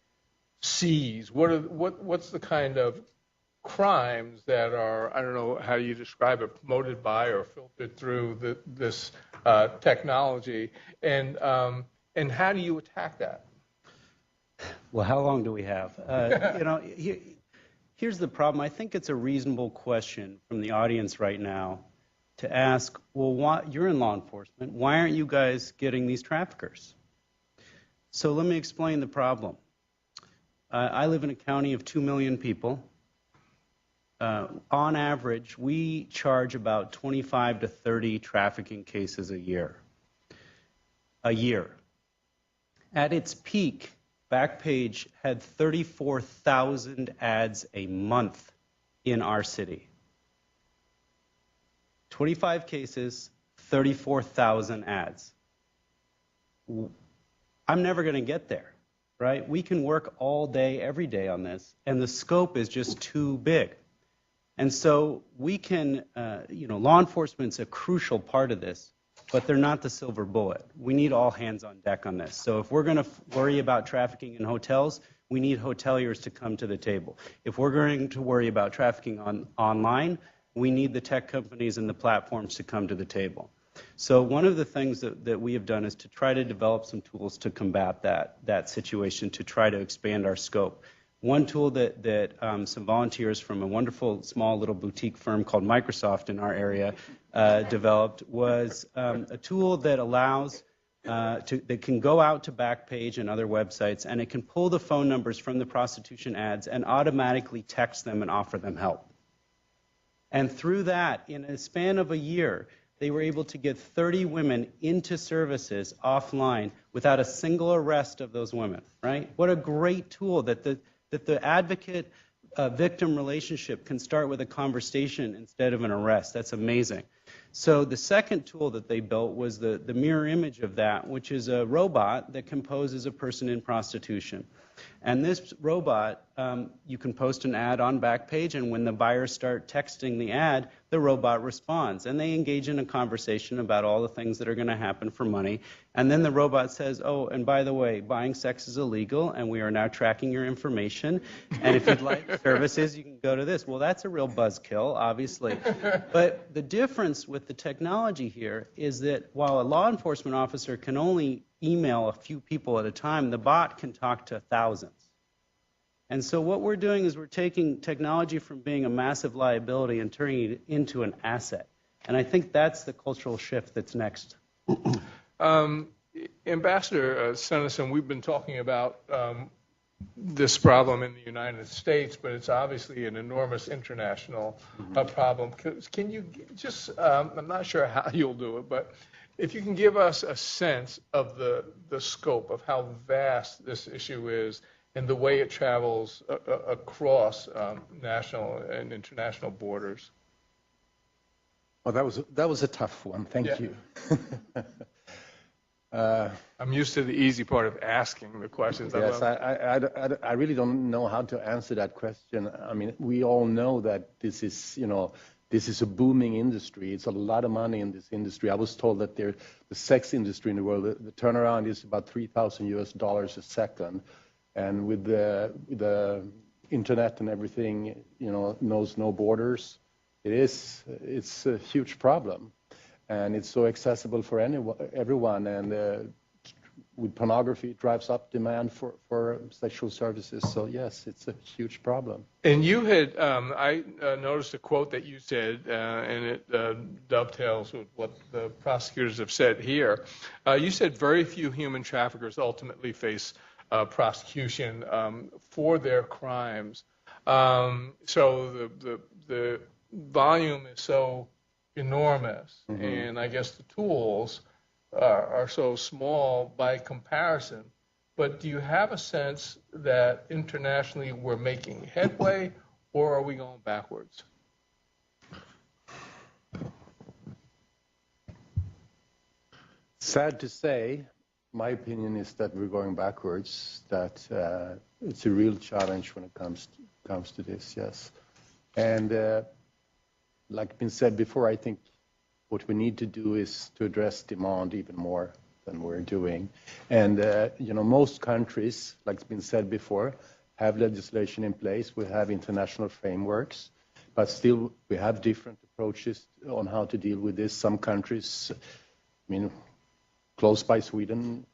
sees. What's the kind of crimes that are, I don't know how you describe it, promoted by or filtered through this technology, and how do you attack that? Well, how long do we have? Here's the problem. I think it's a reasonable question from the audience right now to ask, well, you're in law enforcement. Why aren't you guys getting these traffickers? So let me explain the problem. I live in a county of 2 million people. On average, we charge about 25 to 30 trafficking cases a year. At its peak, Backpage had 34,000 ads a month in our city. 25 cases, 34,000 ads. I'm never going to get there, right? We can work all day, every day on this, and the scope is just too big. And so we can, law enforcement's a crucial part of this, but they're not the silver bullet. We need all hands on deck on this. So if we're going to worry about trafficking in hotels, we need hoteliers to come to the table. If we're going to worry about trafficking online, we need the tech companies and the platforms to come to the table. So one of the things that we have done is to try to develop some tools to combat that situation, to try to expand our scope. One tool that some volunteers from a wonderful small little boutique firm called Microsoft in our area developed was a tool that allows that can go out to Backpage and other websites, and it can pull the phone numbers from the prostitution ads and automatically text them and offer them help. And through that, in a span of a year, they were able to get 30 women into services offline without a single arrest of those women, right? What a great tool that the advocate-victim relationship can start with a conversation instead of an arrest. That's amazing. So the second tool that they built was the mirror image of that, which is a robot that can pose as a person in prostitution. And this robot, you can post an ad on Backpage, and when the buyers start texting the ad, the robot responds. And they engage in a conversation about all the things that are going to happen for money. And then the robot says, oh, and by the way, buying sex is illegal, and we are now tracking your information. And if you'd like services, you can go to this. Well, that's a real buzzkill, obviously. But the difference with the technology here is that while a law enforcement officer can only email a few people at a time, the bot can talk to thousands. And so what we're doing is we're taking technology from being a massive liability and turning it into an asset. And I think that's the cultural shift that's next. Ambassador Sennison, we've been talking about this problem in the United States, but it's obviously an enormous international problem. Can you just, I'm not sure how you'll do it, but if you can give us a sense of the scope of how vast this issue is and the way it travels across national and international borders. Well, that was a tough one. Thank you. I'm used to the easy part of asking the questions. Yes, I really don't know how to answer that question. I mean, we all know that this is a booming industry. It's a lot of money in this industry. I was told that the sex industry in the world, the turnaround is about $3,000 a second. And with the internet and everything, knows no borders, it's a huge problem. And it's so accessible for everyone. And with pornography, it drives up demand for sexual services. So yes, it's a huge problem. And you had, I noticed a quote that you said, and it dovetails with what the prosecutors have said here. You said very few human traffickers ultimately face prosecution for their crimes. So the volume is so enormous, and I guess the tools are so small by comparison. But do you have a sense that internationally we're making headway, or are we going backwards? Sad to say, my opinion is that we're going backwards, that it's a real challenge when it comes to this, yes. And like been said before, I think what we need to do is to address demand even more than we're doing. And, most countries, like it's been said before, have legislation in place. We have international frameworks, but still we have different approaches on how to deal with this. Some countries, close by Sweden,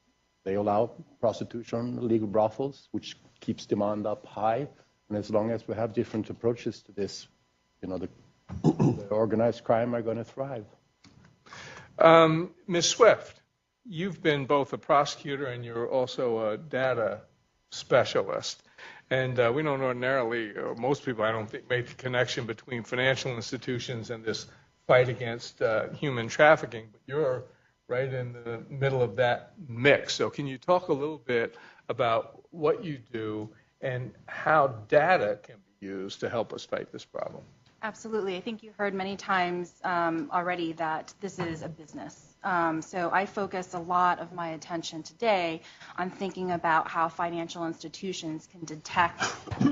they allow prostitution, legal brothels, which keeps demand up high. And as long as we have different approaches to this, the organized crime are going to thrive. Ms. Swift, you've been both a prosecutor and you're also a data specialist. And we don't ordinarily, or most people I don't think, make the connection between financial institutions and this fight against human trafficking. But you're right in the middle of that mix. So can you talk a little bit about what you do and how data can be used to help us fight this problem? Absolutely. I think you heard many times already that this is a business. So I focus a lot of my attention today on thinking about how financial institutions can detect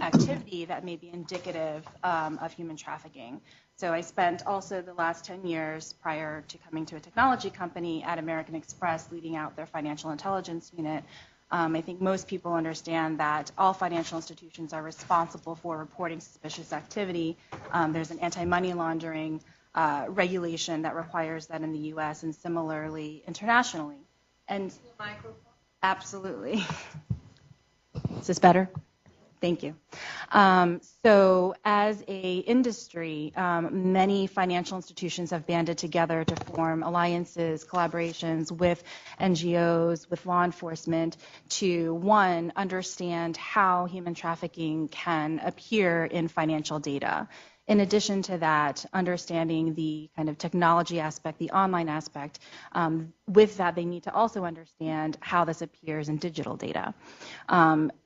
activity that may be indicative of human trafficking. So I spent also the last 10 years prior to coming to a technology company at American Express leading out their financial intelligence unit. I think most people understand that all financial institutions are responsible for reporting suspicious activity. There's an anti-money laundering regulation that requires that in the U.S. and similarly internationally. And absolutely. Is this better? Thank you. So as a industry, many financial institutions have banded together to form alliances, collaborations with NGOs, with law enforcement to, one, understand how human trafficking can appear in financial data. In addition to that, understanding the kind of technology aspect, the online aspect, with that they need to also understand how this appears in digital data.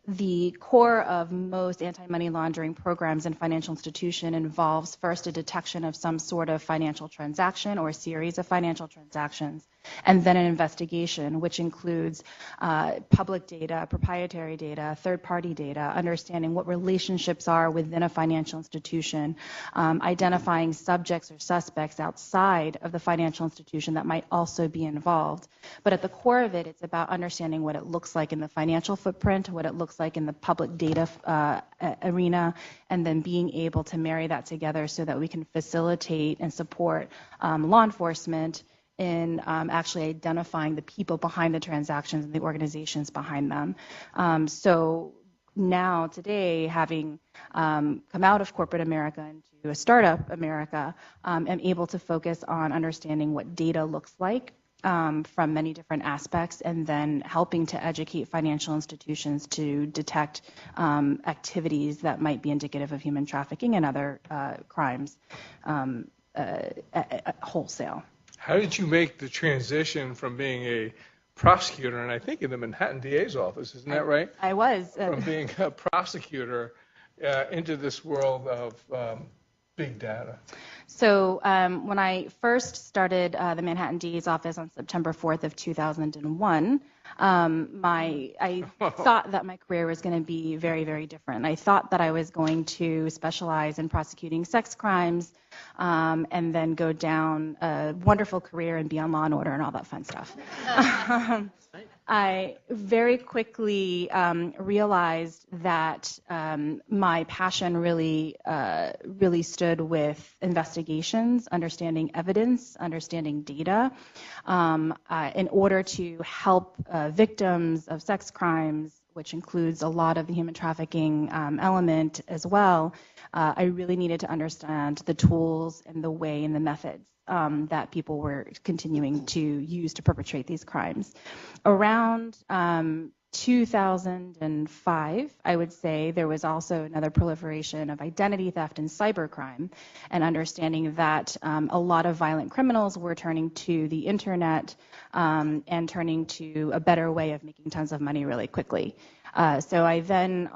The core of most anti-money laundering programs in financial institution involves first a detection of some sort of financial transaction or a series of financial transactions, and then an investigation, which includes public data, proprietary data, third-party data, understanding what relationships are within a financial institution, identifying subjects or suspects outside of the financial institution that might also be involved. But at the core of it, it's about understanding what it looks like in the financial footprint, what it looks like in the public data arena, and then being able to marry that together so that we can facilitate and support law enforcement in actually identifying the people behind the transactions and the organizations behind them. So now, today, having come out of corporate America into a startup America, I'm able to focus on understanding what data looks like from many different aspects, and then helping to educate financial institutions to detect activities that might be indicative of human trafficking and other crimes wholesale. How did you make the transition from being a prosecutor, and I think in the Manhattan DA's office, isn't that right? I was. From being a prosecutor into this world of big data. So when I first started the Manhattan DA's office on September 4th of 2001, I thought that my career was going to be very, very different. I thought that I was going to specialize in prosecuting sex crimes and then go down a wonderful career and be on Law and Order and all that fun stuff. I very quickly realized that my passion really stood with investigations, understanding evidence, understanding data, in order to help victims of sex crimes, which includes a lot of the human trafficking element as well. I really needed to understand the tools and the way and the methods that people were continuing to use to perpetrate these crimes. Around 2005, I would say, there was also another proliferation of identity theft and cybercrime, and understanding that a lot of violent criminals were turning to the internet and turning to a better way of making tons of money really quickly. So I then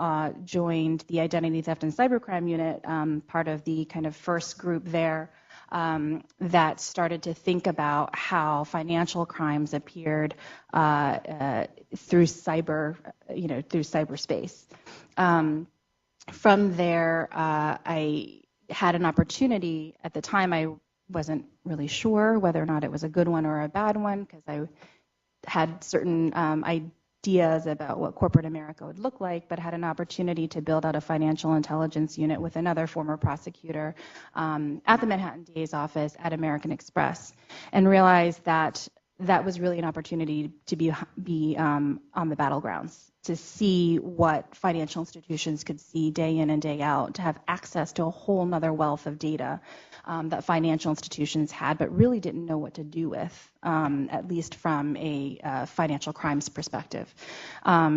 joined the Identity Theft and Cybercrime Unit, part of the kind of first group there that started to think about how financial crimes appeared through cyberspace. From there, I had an opportunity. At the time, I wasn't really sure whether or not it was a good one or a bad one, because I had certain ideas about what corporate America would look like, but had an opportunity to build out a financial intelligence unit with another former prosecutor at the Manhattan DA's office at American Express, and realized that that was really an opportunity to be on the battlegrounds, to see what financial institutions could see day in and day out, to have access to a whole nother wealth of data that financial institutions had, but really didn't know what to do with, at least from a financial crimes perspective.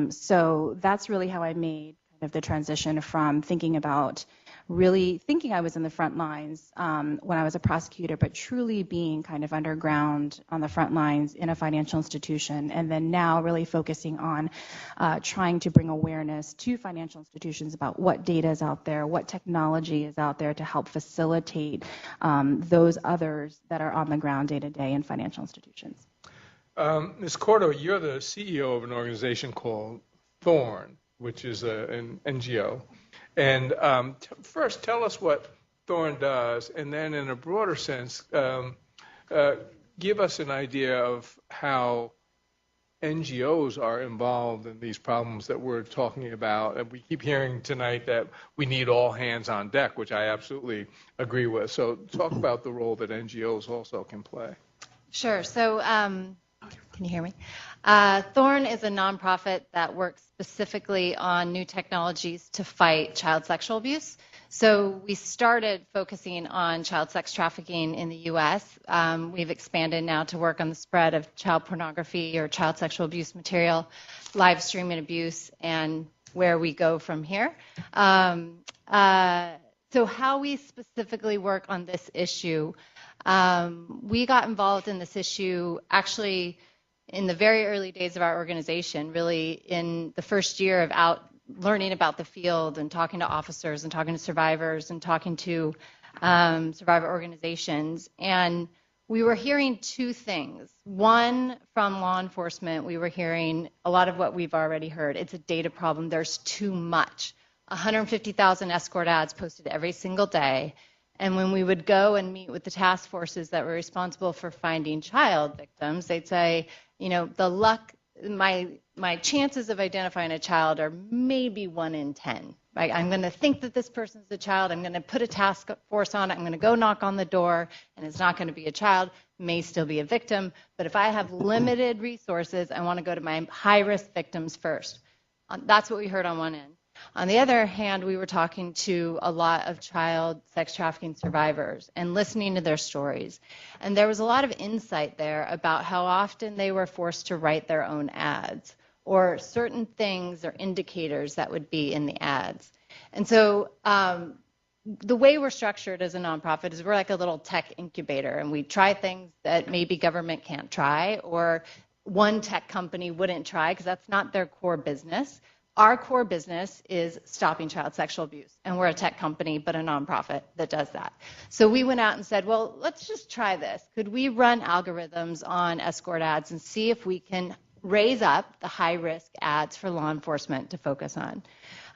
So that's really how I made kind of the transition from thinking about really thinking I was in the front lines when I was a prosecutor, but truly being kind of underground on the front lines in a financial institution, and then now really focusing on trying to bring awareness to financial institutions about what data is out there, what technology is out there to help facilitate those others that are on the ground day to day in financial institutions. Ms. Cordo, you're the CEO of an organization called Thorn, which is an NGO. And first, tell us what Thorn does, and then in a broader sense, give us an idea of how NGOs are involved in these problems that we're talking about. And we keep hearing tonight that we need all hands on deck, which I absolutely agree with. So talk about the role that NGOs also can play. Sure. So can you hear me? Thorn is a nonprofit that works specifically on new technologies to fight child sexual abuse. So we started focusing on child sex trafficking in the U.S. We've expanded now to work on the spread of child pornography or child sexual abuse material, live streaming abuse, and where we go from here. So how we specifically work on this issue, we got involved in this issue actually in the very early days of our organization, really in the first year of learning about the field and talking to officers and talking to survivors and talking to survivor organizations. And we were hearing two things. One, from law enforcement, we were hearing a lot of what we've already heard. It's a data problem. There's too much. 150,000 escort ads posted every single day. And when we would go and meet with the task forces that were responsible for finding child victims, they'd say, you know, my chances of identifying a child are maybe 1 in 10. Right? I'm going to think that this person's a child. I'm going to put a task force on it. I'm going to go knock on the door, and it's not going to be a child. May still be a victim. But if I have limited resources, I want to go to my high-risk victims first. That's what we heard on one end. On the other hand, we were talking to a lot of child sex trafficking survivors and listening to their stories. And there was a lot of insight there about how often they were forced to write their own ads or certain things or indicators that would be in the ads. And so the way we're structured as a nonprofit is we're like a little tech incubator, and we try things that maybe government can't try or one tech company wouldn't try because that's not their core business. Our core business is stopping child sexual abuse, and we're a tech company, but a nonprofit that does that. So we went out and said, well, let's just try this. Could we run algorithms on escort ads and see if we can raise up the high-risk ads for law enforcement to focus on?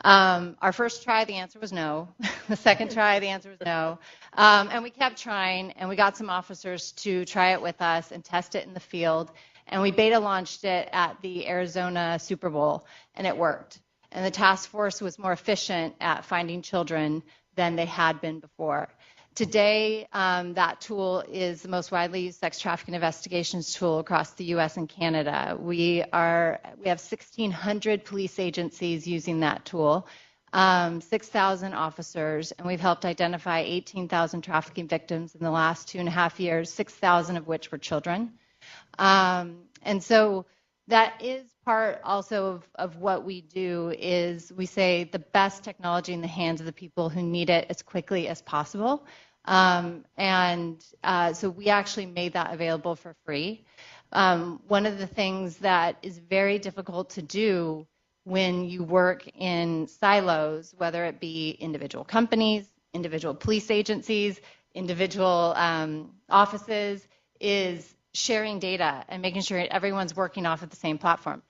Our first try, the answer was no. The second try, the answer was no. And we kept trying, and we got some officers to try it with us and test it in the field. And we beta launched it at the Arizona Super Bowl, and it worked. And the task force was more efficient at finding children than they had been before. Today, that tool is the most widely used sex trafficking investigations tool across the U.S. and Canada. We have 1,600 police agencies using that tool, 6,000 officers, and we've helped identify 18,000 trafficking victims in the last 2.5 years, 6,000 of which were children. And so that is part also of what we do is we say the best technology in the hands of the people who need it as quickly as possible. So we actually made that available for free. One of the things that is very difficult to do when you work in silos, whether it be individual companies, individual police agencies, individual offices, is sharing data and making sure everyone's working off of the same platform.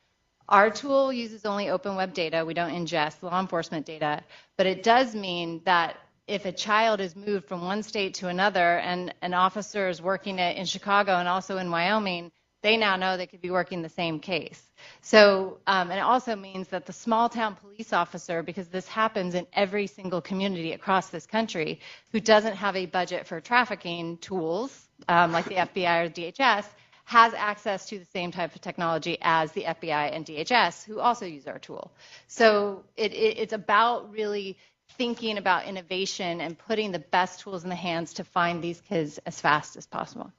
Our tool uses only open web data. We don't ingest law enforcement data, but it does mean that if a child is moved from one state to another and an officer is working it in Chicago and also in Wyoming, they now know they could be working the same case. So, and it also means that the small town police officer, because this happens in every single community across this country, who doesn't have a budget for trafficking tools, like the FBI or DHS, has access to the same type of technology as the FBI and DHS, who also use our tool. So it's about really thinking about innovation and putting the best tools in the hands to find these kids as fast as possible.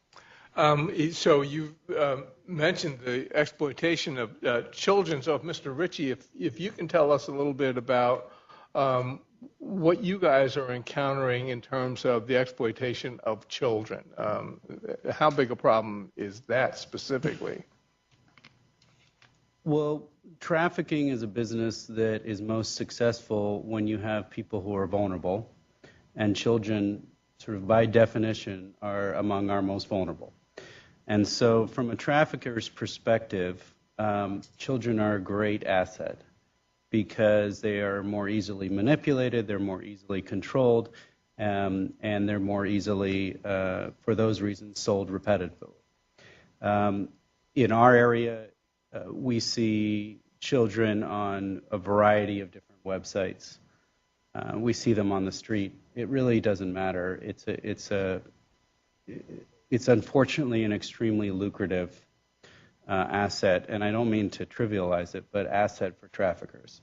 So you mentioned the exploitation of children. So if Mr. Ritchie, if you can tell us a little bit about what you guys are encountering in terms of the exploitation of children. How big a problem is that specifically? Well, trafficking is a business that is most successful when you have people who are vulnerable, and children, sort of by definition, are among our most vulnerable. And so from a trafficker's perspective, children are a great asset because they are more easily manipulated, they're more easily controlled, and they're more easily, for those reasons, sold repetitively. In our area, we see children on a variety of different websites. We see them on the street. It really doesn't matter. It's unfortunately an extremely lucrative asset, and I don't mean to trivialize it, but asset for traffickers.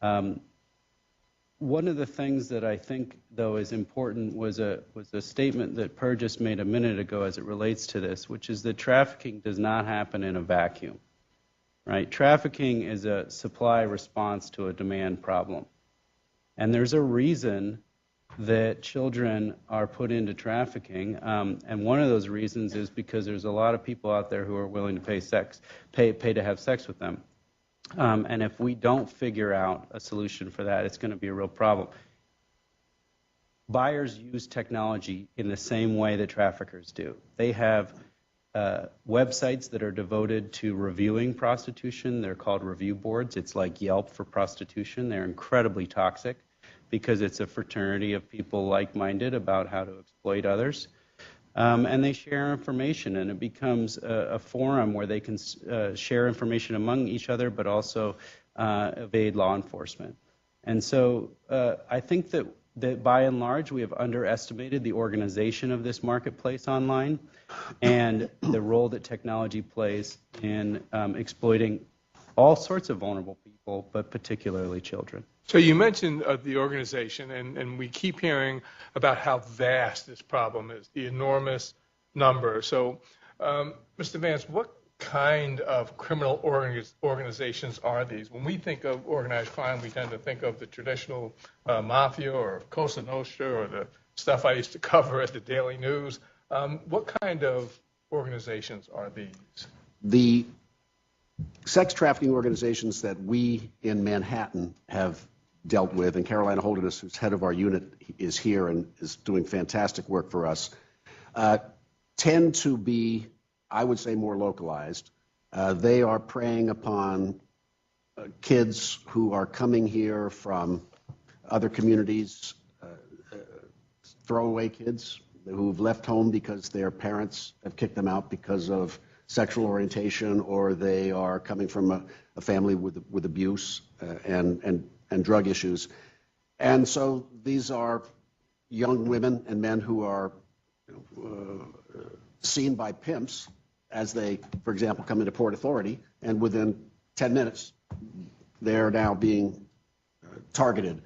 One of the things that I think, though, is important was a statement that Purgis made a minute ago as it relates to this, which is that trafficking does not happen in a vacuum. Right? Trafficking is a supply response to a demand problem. And there's a reason that children are put into trafficking, and one of those reasons is because there's a lot of people out there who are willing to pay to have sex with them. And if we don't figure out a solution for that, it's going to be a real problem. Buyers use technology in the same way that traffickers do. They have websites that are devoted to reviewing prostitution. They're called review boards. It's like Yelp for prostitution. They're incredibly toxic because it's a fraternity of people like-minded about how to exploit others. And they share information, and it becomes a forum where they can share information among each other, but also evade law enforcement. And so I think that by and large, we have underestimated the organization of this marketplace online and the role that technology plays in exploiting all sorts of vulnerable people, but particularly children. So you mentioned the organization, and we keep hearing about how vast this problem is, the enormous number. So, Mr. Vance, what kind of criminal organizations are these? When we think of organized crime, we tend to think of the traditional mafia or Cosa Nostra or the stuff I used to cover at the Daily News. What kind of organizations are these? The sex trafficking organizations that we in Manhattan have dealt with, and Carolina Holderness, who's head of our unit, is here and is doing fantastic work for us, tend to be, I would say, more localized. They are preying upon kids who are coming here from other communities, throwaway kids who've left home because their parents have kicked them out because of sexual orientation, or they are coming from a family with abuse and drug issues. And so these are young women and men who are seen by pimps as they, for example, come into Port Authority, and within 10 minutes, they're now being targeted.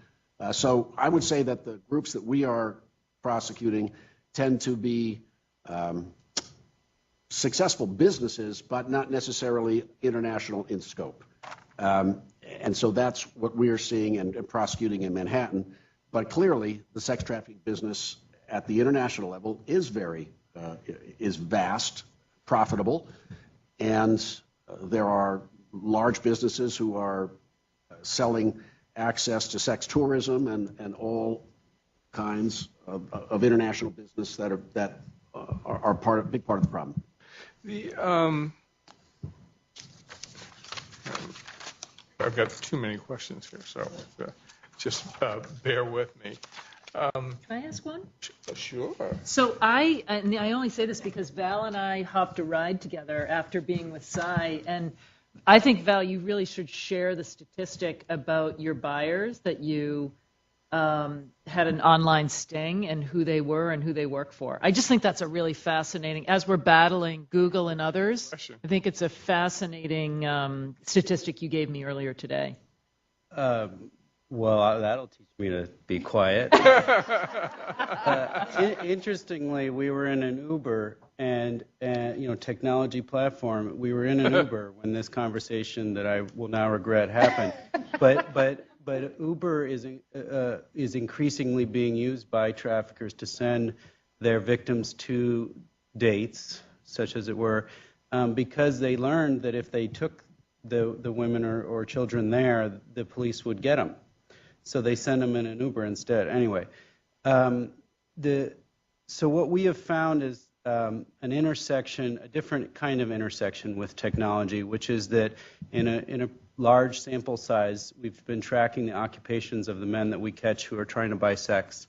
So I would say that the groups that we are prosecuting tend to be successful businesses, but not necessarily international in scope. And so that's what we are seeing and prosecuting in Manhattan. But clearly, the sex trafficking business at the international level is vast, profitable, and there are large businesses who are selling access to sex tourism and all kinds of international business that are a big part of the problem. I've got too many questions here, so just bear with me. Can I ask one? Sure. So I only say this because Val and I hopped a ride together after being with Cy, and I think, Val, you really should share the statistic about your buyers, that you had an online sting and who they were and who they work for. I just think that's a really fascinating, as we're battling Google and others, I think it's a fascinating statistic you gave me earlier today. Well, that'll teach me to be quiet. Interestingly, we were in an Uber and technology platform. We were in an Uber when this conversation that I will now regret happened. But but Uber is increasingly being used by traffickers to send their victims to dates, such as it were, because they learned that if they took the women or children there, the police would get them. So they send them in an Uber instead. Anyway, so what we have found is an intersection, a different kind of intersection with technology, which is that in a large sample size, we've been tracking the occupations of the men that we catch who are trying to buy sex,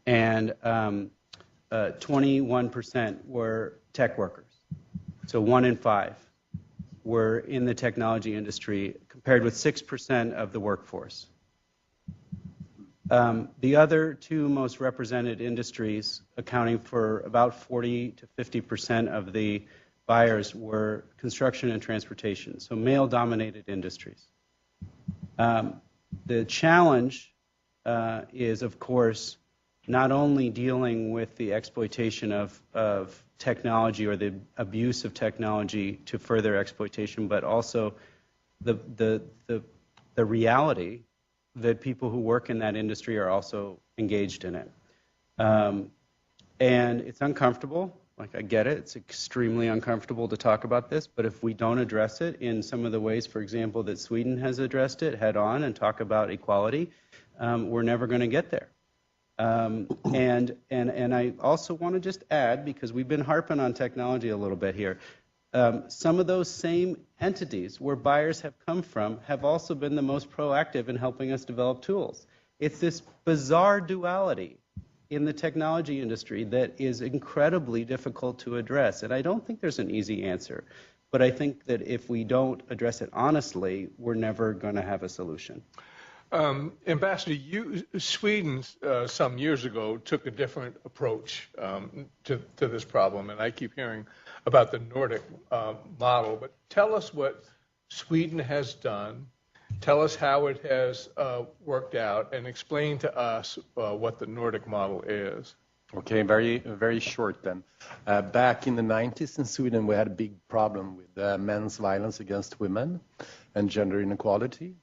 and 21% were tech workers. So 1 in 5 were in the technology industry, compared with 6% of the workforce. The other two most represented industries, accounting for about 40 to 50% of the buyers, were construction and transportation, so male-dominated industries. The challenge is, of course, not only dealing with the exploitation of technology or the abuse of technology to further exploitation, but also the reality that people who work in that industry are also engaged in it. And it's uncomfortable. Like, I get it. It's extremely uncomfortable to talk about this, but if we don't address it in some of the ways, for example, that Sweden has addressed it head on and talk about equality, we're never going to get there. And I also want to just add, because we've been harping on technology a little bit here, some of those same entities where buyers have come from have also been the most proactive in helping us develop tools. It's this bizarre duality in the technology industry that is incredibly difficult to address. And I don't think there's an easy answer. But I think that if we don't address it honestly, we're never going to have a solution. Ambassador, Sweden some years ago took a different approach to this problem, and I keep hearing about the Nordic model. But tell us what Sweden has done. Tell us how it has worked out, and explain to us what the Nordic model is. Okay, very short then. Back in the 90s in Sweden, we had a big problem with men's violence against women and gender inequality.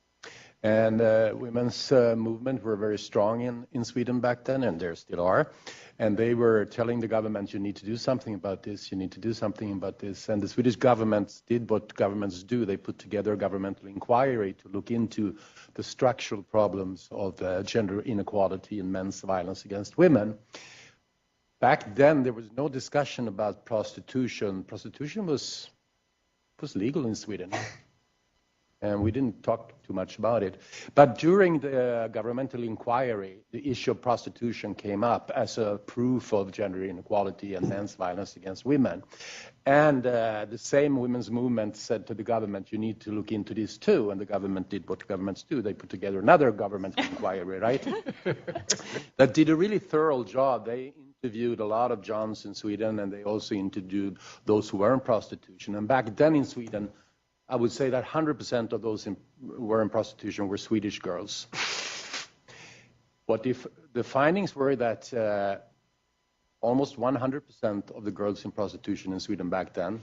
And women's movement were very strong in Sweden back then, and there still are. And they were telling the government, you need to do something about this, you need to do something about this. And the Swedish government did what governments do. They put together a governmental inquiry to look into the structural problems of gender inequality and men's violence against women. Back then, there was no discussion about prostitution. Prostitution was legal in Sweden. And we didn't talk too much about it. But during the governmental inquiry, the issue of prostitution came up as a proof of gender inequality and men's violence against women. And the same women's movement said to the government, you need to look into this too. And the government did what governments do. They put together another governmental inquiry, right? That did a really thorough job. They interviewed a lot of Johns in Sweden, and they also interviewed those who were in prostitution. And back then in Sweden, I would say that 100% of those who were in prostitution were Swedish girls. What if the findings were that almost 100% of the girls in prostitution in Sweden back then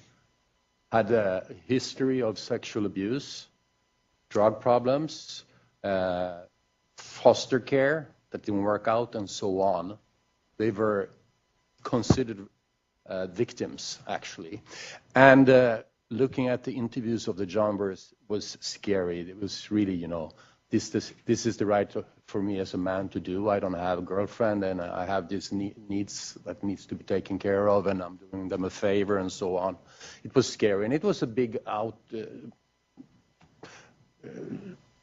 had a history of sexual abuse, drug problems, foster care that didn't work out, and so on. They were considered victims, actually. And looking at the interviews of the John was scary. It was really, this is the right for me as a man to do. I don't have a girlfriend, and I have these needs that needs to be taken care of, and I'm doing them a favor, and so on. It was scary, and it was a big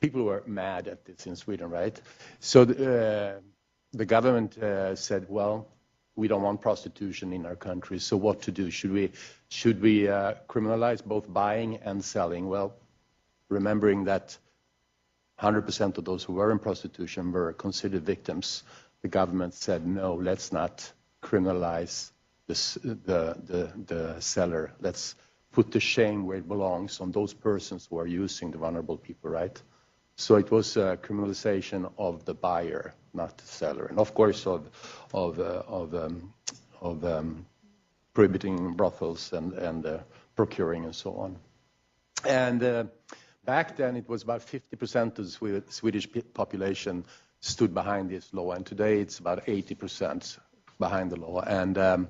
people were mad at this in Sweden, right? So the government said, well, we don't want prostitution in our country, so what to do? Should we criminalize both buying and selling? Well, remembering that 100% of those who were in prostitution were considered victims, the government said, no, let's not criminalize the seller. Let's put the shame where it belongs on those persons who are using the vulnerable people, right? So it was a criminalization of the buyer, not the seller, and of course of prohibiting brothels and procuring and so on. And back then it was about 50% of the Swedish population stood behind this law, and today it's about 80% behind the law. And the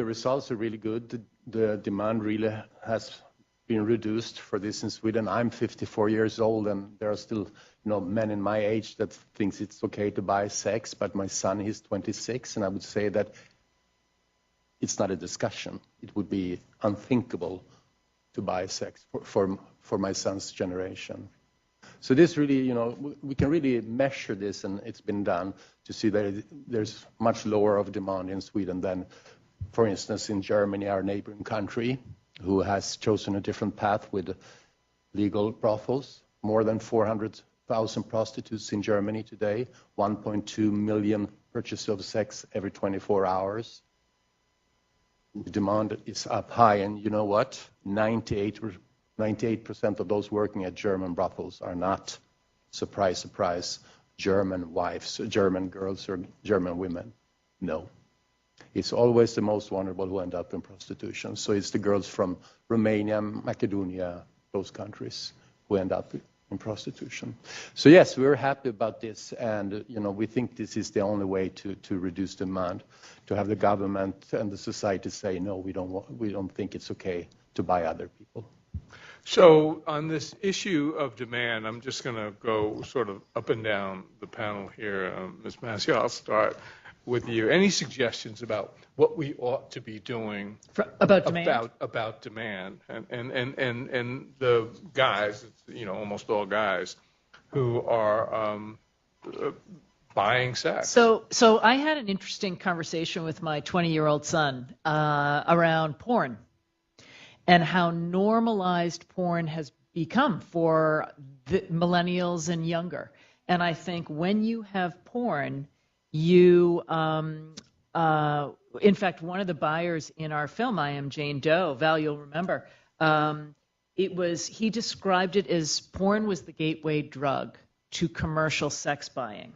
results are really good. The demand really has been reduced for this in Sweden. I'm 54 years old, and there are still men in my age that thinks it's okay to buy sex, but my son, he's 26, and I would say that it's not a discussion. It would be unthinkable to buy sex for my son's generation. So this really, we can really measure this, and it's been done to see that there's much lower of demand in Sweden than, for instance, in Germany, our neighboring country, who has chosen a different path with legal brothels. More than 400,000 prostitutes in Germany today, 1.2 million purchases of sex every 24 hours. The demand is up high, and you know what? 98% of those working at German brothels are not, surprise, surprise, German wives, German girls, or German women. No. It's always the most vulnerable who end up in prostitution. So it's the girls from Romania, Macedonia, those countries who end up in prostitution. So yes, we're happy about this, and we think this is the only way to reduce demand, to have the government and the society say, no, we don't think it's okay to buy other people. So on this issue of demand, I'm just going to go sort of up and down the panel here. Ms. Massey, I'll start with you. Any suggestions about what we ought to be doing about demand? About demand, and the guys, almost all guys, who are buying sex. So I had an interesting conversation with my 20-year-old son around porn and how normalized porn has become for the millennials and younger. And I think when you have porn, you, in fact, one of the buyers in our film, I Am Jane Doe, Val, you'll remember, he described it as porn was the gateway drug to commercial sex buying.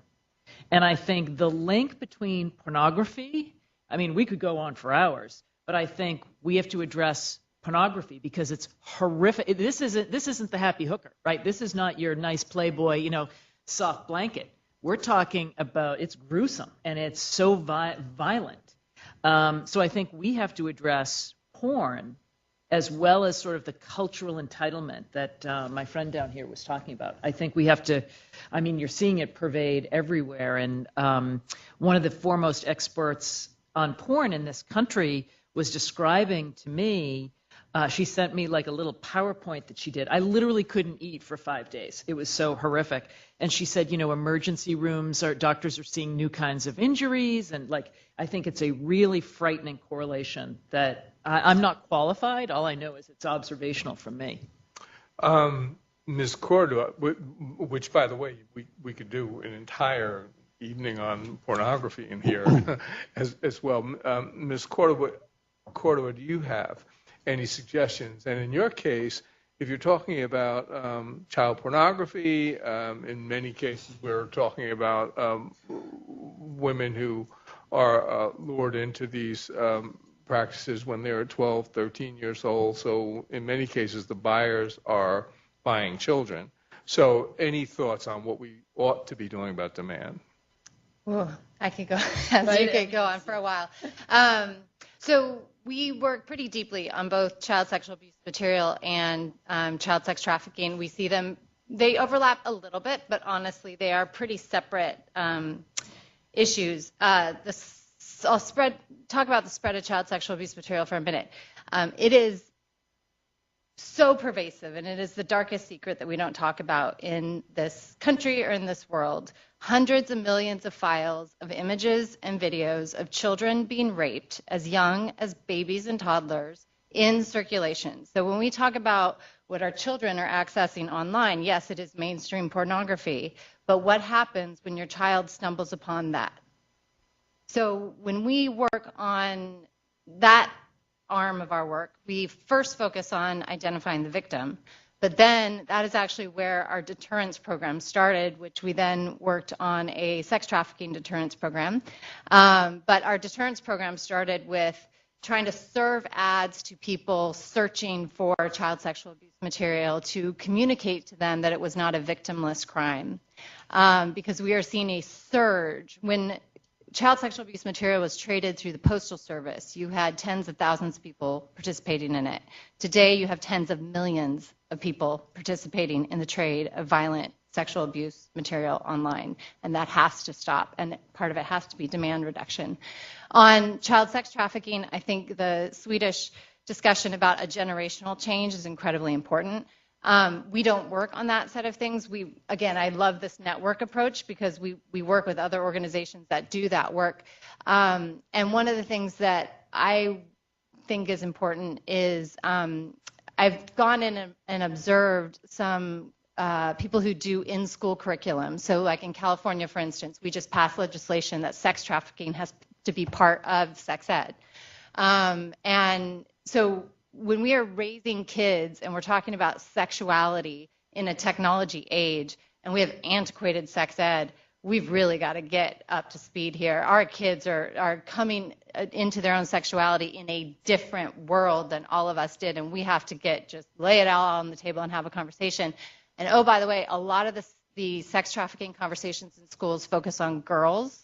And I think the link between pornography, I mean, we could go on for hours, but I think we have to address pornography because it's horrific. This isn't the happy hooker, right? This is not your nice Playboy, soft blanket. We're talking about, it's gruesome and it's so violent. So I think we have to address porn as well as sort of the cultural entitlement that my friend down here was talking about. I think we have to, you're seeing it pervade everywhere. And one of the foremost experts on porn in this country was describing to me, she sent me like a little PowerPoint that she did. I literally couldn't eat for 5 days. It was so horrific. And she said, emergency rooms, doctors are seeing new kinds of injuries. And I think it's a really frightening correlation that I'm not qualified. All I know is it's observational from me. Ms. Cordova, which, by the way, we could do an entire evening on pornography in here as well. Ms. Cordova, do you have any suggestions? And in your case, if you're talking about child pornography, in many cases we're talking about women who are lured into these practices when they're 12, 13 years old. So in many cases, the buyers are buying children. So any thoughts on what we ought to be doing about demand? Well, I could go, you could go on for a while. So we work pretty deeply on both child sexual abuse material and child sex trafficking. We see them, they overlap a little bit, but honestly, they are pretty separate issues. I'll talk about the spread of child sexual abuse material for a minute. It is so pervasive, and it is the darkest secret that we don't talk about in this country or in this world. Hundreds of millions of files of images and videos of children being raped as young as babies and toddlers in circulation. So when we talk about what our children are accessing online, yes, it is mainstream pornography, but what happens when your child stumbles upon that? So when we work on that arm of our work, we first focus on identifying the victim, but then that is actually where our deterrence program started, which we then worked on a sex trafficking deterrence program. But our deterrence program started with trying to serve ads to people searching for child sexual abuse material to communicate to them that it was not a victimless crime. Because we are seeing a surge. When child sexual abuse material was traded through the Postal Service, you had tens of thousands of people participating in it. Today, you have tens of millions of people participating in the trade of violent sexual abuse material online, and that has to stop, and part of it has to be demand reduction. On child sex trafficking, I think the Swedish discussion about a generational change is incredibly important. We don't work on that set of things. Again, I love this network approach because we work with other organizations that do that work. And one of the things that I think is important is I've gone in and observed some people who do in-school curriculum. So like in California, for instance, we just passed legislation that sex trafficking has to be part of sex ed. And so when we are raising kids and we're talking about sexuality in a technology age and we have antiquated sex ed, we've really got to get up to speed here. Our kids are coming into their own sexuality in a different world than all of us did, and we have to just lay it all on the table and have a conversation. And oh, by the way, a lot of the sex trafficking conversations in schools focus on girls.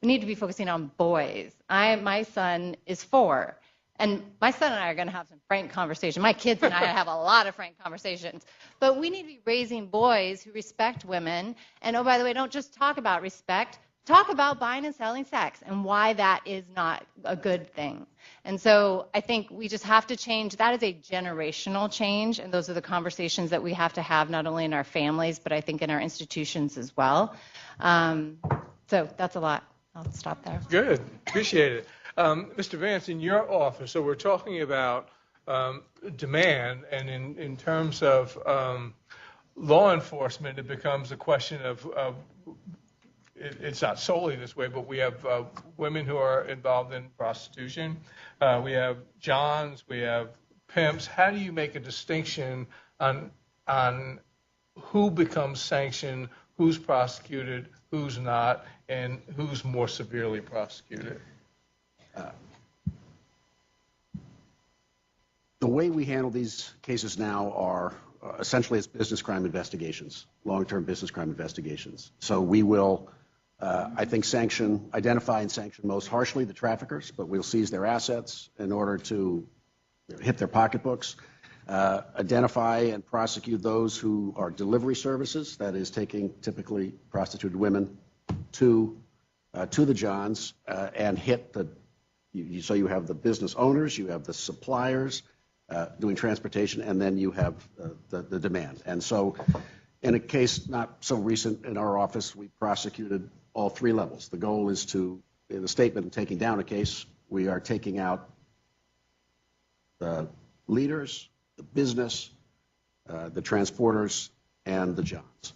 We need to be focusing on boys. My son is 4. And my son and I are going to have some frank conversation. My kids and I have a lot of frank conversations. But we need to be raising boys who respect women. And oh, by the way, don't just talk about respect. Talk about buying and selling sex and why that is not a good thing. And so I think we just have to change. That is a generational change. And those are the conversations that we have to have not only in our families, but I think in our institutions as well. So that's a lot. I'll stop there. Good. Appreciate it. Mr. Vance, in your office, so we're talking about demand, and in terms of law enforcement, it becomes a question of it's not solely this way, but we have women who are involved in prostitution. We have Johns, we have pimps. How do you make a distinction on who becomes sanctioned, who's prosecuted, who's not, and who's more severely prosecuted? The way we handle these cases now are essentially as business crime investigations, long-term business crime investigations. So we will, I think, identify and sanction most harshly the traffickers, but we'll seize their assets in order to hit their pocketbooks, identify and prosecute those who are delivery services, that is taking typically prostituted women to the Johns and hit so you have the business owners, you have the suppliers doing transportation, and then you have the demand. And so in a case not so recent in our office, we prosecuted all 3 levels. The goal is to, in the statement of taking down a case, we are taking out the leaders, the business, the transporters, and the Johns.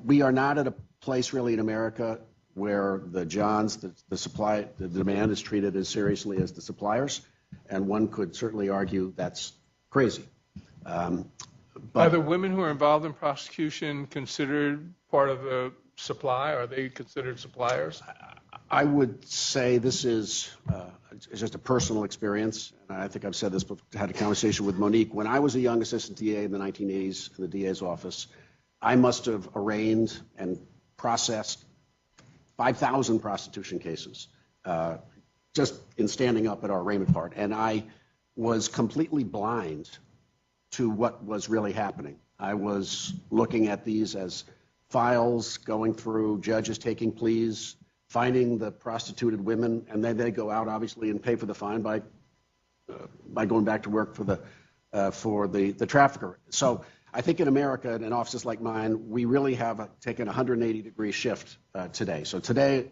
We are not at a place really in America where the Johns, the demand is treated as seriously as the suppliers, and one could certainly argue that's crazy. Are the women who are involved in prosecution considered part of the supply? Are they considered suppliers? I would say this is just a personal experience, and I think I've said this, but had a conversation with Monique. When I was a young assistant DA in the 1980s in the DA's office, I must have arraigned and processed 5,000 prostitution cases just in standing up at our arraignment part. And I was completely blind to what was really happening. I was looking at these as files, going through judges taking pleas, finding the prostituted women, and then they go out, obviously, and pay for the fine by going back to work for the trafficker. So I think in America, in offices like mine, we really have taken a 180-degree shift today. So today,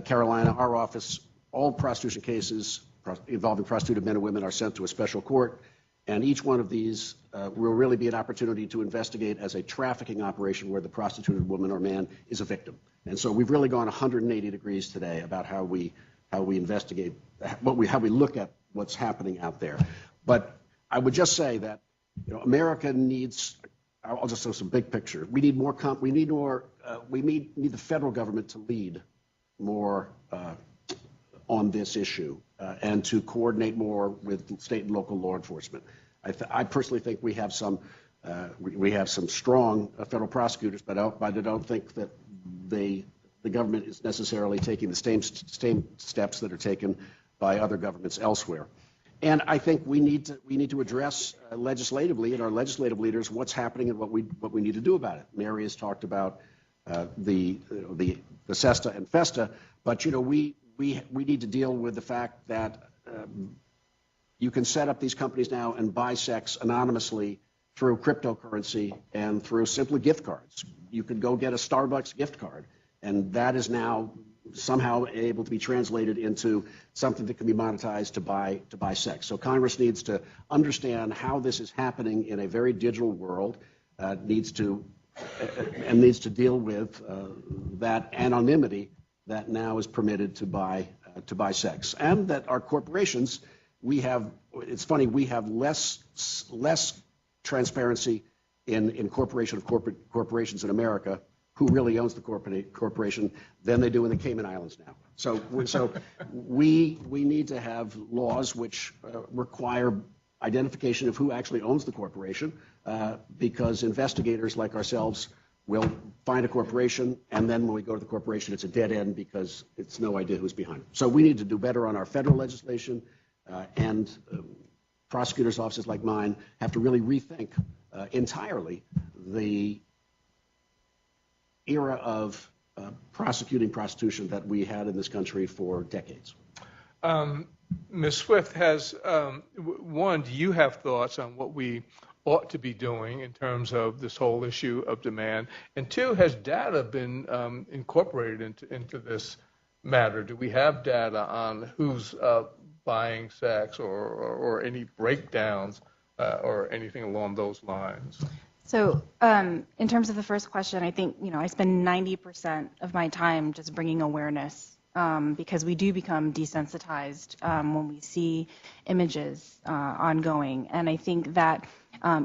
Carolina, our office, all prostitution cases involving prostituted men and women are sent to a special court, and each one of these will really be an opportunity to investigate as a trafficking operation where the prostituted woman or man is a victim. And so we've really gone 180 degrees today about how we investigate, how we look at what's happening out there. But I would just say that America needs. I'll just show some big picture. We need more. We need the federal government to lead more on this issue and to coordinate more with state and local law enforcement. I personally think we have some strong federal prosecutors, but I don't think that the government is necessarily taking the same steps that are taken by other governments elsewhere. And I think we need to address legislatively, and our legislative leaders, what's happening and what we need to do about it. Mary has talked about the SESTA and FESTA, but we need to deal with the fact that you can set up these companies now and buy sex anonymously through cryptocurrency and through simply gift cards. You can go get a Starbucks gift card, and that is now somehow able to be translated into something that can be monetized to buy sex. So Congress needs to understand how this is happening in a very digital world, needs to deal with that anonymity that now is permitted to buy sex, and that our corporations, it's funny, we have less transparency in corporations in America, who really owns the corporation, than they do in the Cayman Islands now. So we need to have laws which require identification of who actually owns the corporation, because investigators like ourselves will find a corporation, and then when we go to the corporation, it's a dead end because it's no idea who's behind it. So we need to do better on our federal legislation, and prosecutors' offices like mine have to really rethink entirely the era of prosecuting prostitution that we had in this country for decades. Ms. Swift has, one, do you have thoughts on what we ought to be doing in terms of this whole issue of demand? And two, has data been incorporated into this matter? Do we have data on who's buying sex or any breakdowns or anything along those lines? So in terms of the first question, I think, I spend 90% of my time just bringing awareness, because we do become desensitized when we see images ongoing. And I think that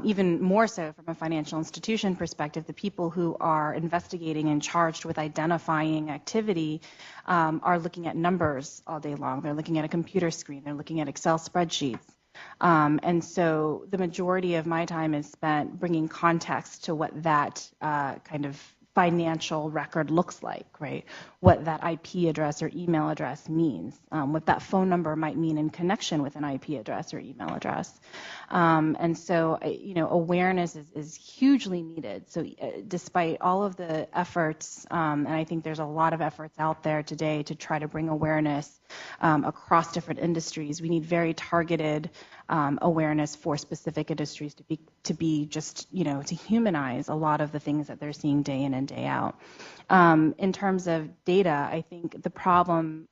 even more so from a financial institution perspective, the people who are investigating and charged with identifying activity are looking at numbers all day long. They're looking at a computer screen. They're looking at Excel spreadsheets. And so the majority of my time is spent bringing context to what that kind of financial record looks like, right? What that IP address or email address means, what that phone number might mean in connection with an IP address or email address. And so, awareness is hugely needed. So despite all of the efforts, and I think there's a lot of efforts out there today to try to bring awareness across different industries, we need very targeted awareness for specific industries to be just, to humanize a lot of the things that they're seeing day in and day out. In terms of data, I think the problem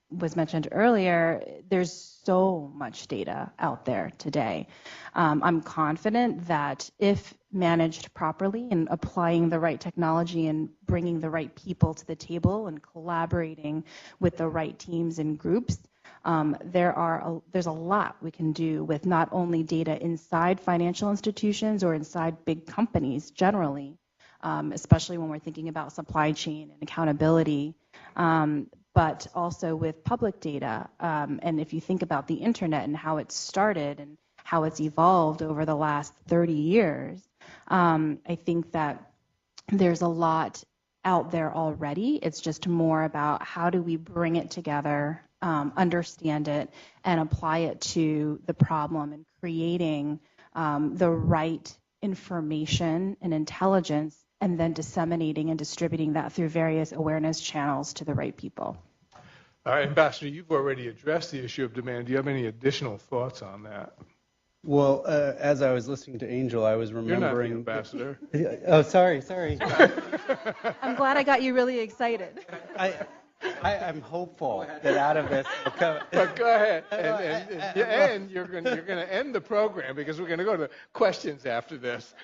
was mentioned earlier. There's so much data out there today. I'm confident that if managed properly and applying the right technology and bringing the right people to the table and collaborating with the right teams and groups, there's a lot we can do with not only data inside financial institutions or inside big companies generally, especially when we're thinking about supply chain and accountability, but also with public data. And if you think about the internet and how it started and how it's evolved over the last 30 years, I think that there's a lot out there already. It's just more about how do we bring it together, understand it, and apply it to the problem, and creating the right information and intelligence, and then disseminating and distributing that through various awareness channels to the right people. Ambassador, you've already addressed the issue of demand. Do you have any additional thoughts on that? Well, as I was listening to Angel, I was remembering. You're not the ambassador. Oh, sorry. I'm glad I got you really excited. I'm hopeful that out of this will come. But go ahead, and you're going to end the program because we're going to go to questions after this.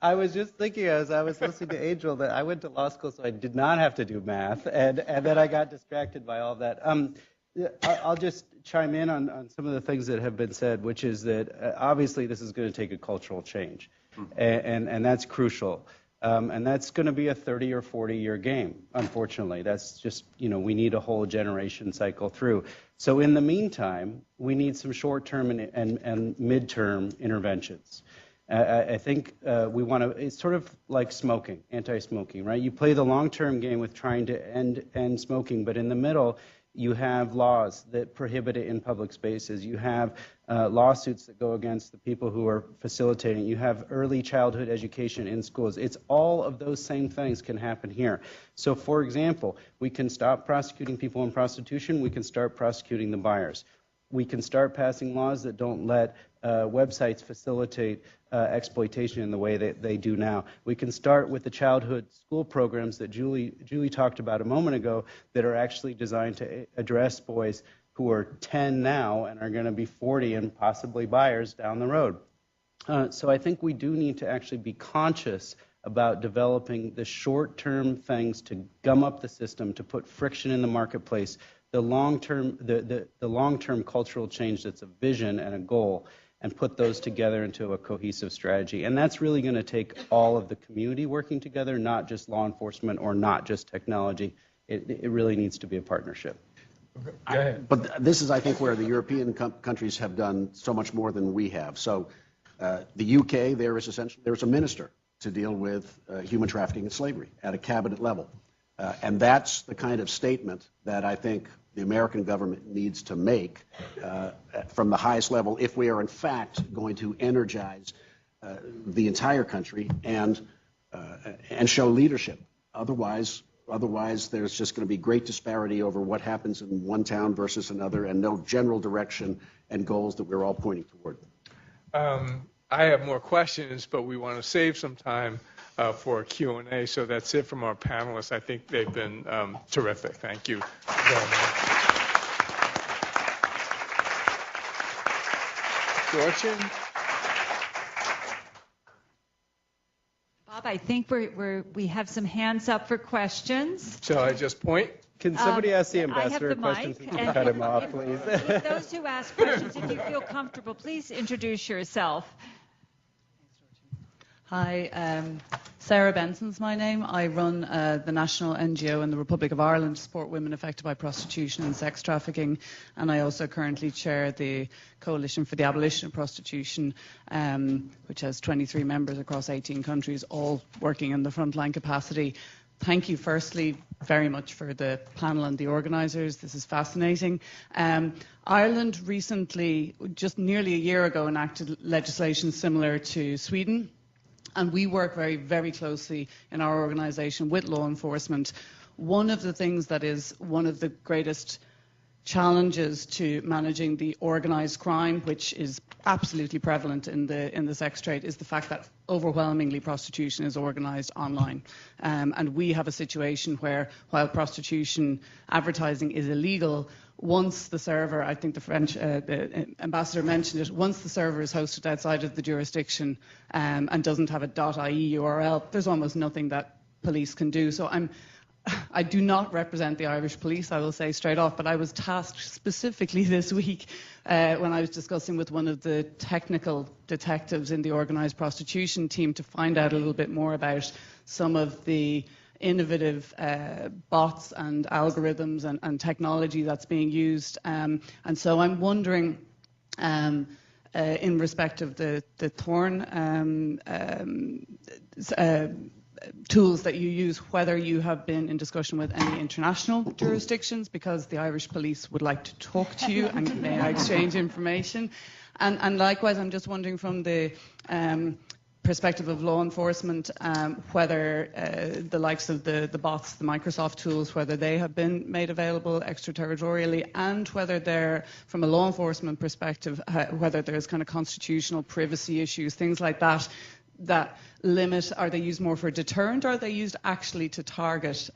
I was just thinking as I was listening to Angel that I went to law school, so I did not have to do math, and then I got distracted by all that. I'll just chime in on some of the things that have been said, which is that obviously this is going to take a cultural change, and that's crucial. And that's going to be a 30 or 40-year game, unfortunately. That's just, we need a whole generation cycle through. So in the meantime, we need some short-term and mid-term interventions. I think we want to, it's sort of like smoking, anti-smoking, right? You play the long-term game with trying to end smoking, but in the middle, you have laws that prohibit it in public spaces. You have lawsuits that go against the people who are facilitating. You have early childhood education in schools. It's all of those same things can happen here. So, for example, we can stop prosecuting people in prostitution. We can start prosecuting the buyers. We can start passing laws that don't let websites facilitate exploitation in the way that they do now. We can start with the childhood school programs that Julie talked about a moment ago that are actually designed to address boys who are 10 now and are going to be 40 and possibly buyers down the road. So I think we do need to actually be conscious about developing the short-term things to gum up the system, to put friction in the marketplace, the long-term cultural change that's a vision and a goal, and put those together into a cohesive strategy. And that's really going to take all of the community working together, not just law enforcement or not just technology. It really needs to be a partnership. Go ahead. But this is, I think, where the European countries have done so much more than we have. So the UK, there's a minister to deal with human trafficking and slavery at a cabinet level. And that's the kind of statement that I think the American government needs to make from the highest level if we are in fact going to energize the entire country and show leadership. Otherwise, there's just going to be great disparity over what happens in one town versus another, and no general direction and goals that we're all pointing toward. I have more questions, but we want to save some time for a Q&A, so that's it from our panelists. I think they've been terrific. Thank you very much. Fortune? Bob, I think we have some hands up for questions. Shall I just point? Can somebody ask the I have ambassador the a question mic, since we and cut him off, please? If those who ask questions, if you feel comfortable, please introduce yourself. Hi, Sarah Benson's my name. I run the national NGO in the Republic of Ireland to support women affected by prostitution and sex trafficking, and I also currently chair the Coalition for the Abolition of Prostitution, which has 23 members across 18 countries, all working in the frontline capacity. Thank you, firstly, very much for the panel and the organisers. This is fascinating. Ireland recently, just nearly a year ago, enacted legislation similar to Sweden. And we work very, very closely in our organisation with law enforcement. One of the things that is one of the greatest challenges to managing the organised crime, which is absolutely prevalent in the sex trade, is the fact that overwhelmingly prostitution is organised online. And we have a situation where, while prostitution advertising is illegal, once the server, I think the French the ambassador mentioned it, once the server is hosted outside of the jurisdiction and doesn't have a .ie URL, there's almost nothing that police can do. So I do not represent the Irish police, I will say straight off, but I was tasked specifically this week when I was discussing with one of the technical detectives in the organised prostitution team to find out a little bit more about some of the innovative bots and algorithms and technology that's being used. And so I'm wondering, in respect of the Thorn tools that you use, whether you have been in discussion with any international jurisdictions, because the Irish police would like to talk to you and may I exchange information. And likewise, I'm just wondering from the perspective of law enforcement, whether the likes of the bots, the Microsoft tools, whether they have been made available extraterritorially, and whether they're, from a law enforcement perspective, whether there's kind of constitutional privacy issues, things like that, that limit, are they used more for deterrent, or are they used actually to target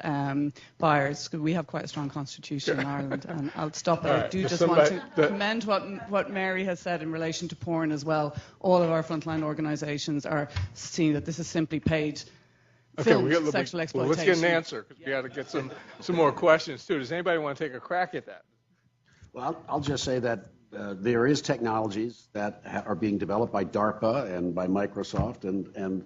buyers? Because we have quite a strong constitution in Ireland, and I'll stop there. I do just want to commend what Mary has said in relation to porn as well. All of our frontline organisations are seeing that this is simply paid filmed sexual exploitation. Well, let's get an answer, because we got to get some more questions too. Does anybody want to take a crack at that? Well, I'll just say that there is technologies that are being developed by DARPA and by Microsoft, and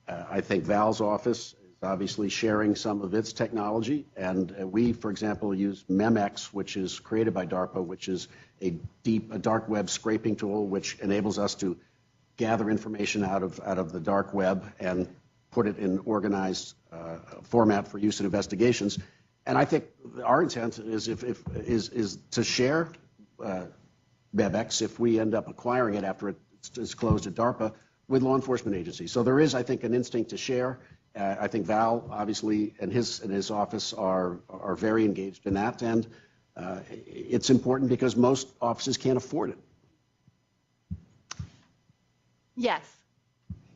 I think Val's office is obviously sharing some of its technology, and we, for example, use MEMX, which is created by DARPA, which is a dark web scraping tool, which enables us to gather information out of the dark web and put it in organized format for use in investigations. And I think our intent is is to share MEMX if we end up acquiring it after it's closed at DARPA with law enforcement agencies. So there is, I think, an instinct to share. I think Val, obviously, and his office are very engaged in that, and it's important because most offices can't afford it. Yes.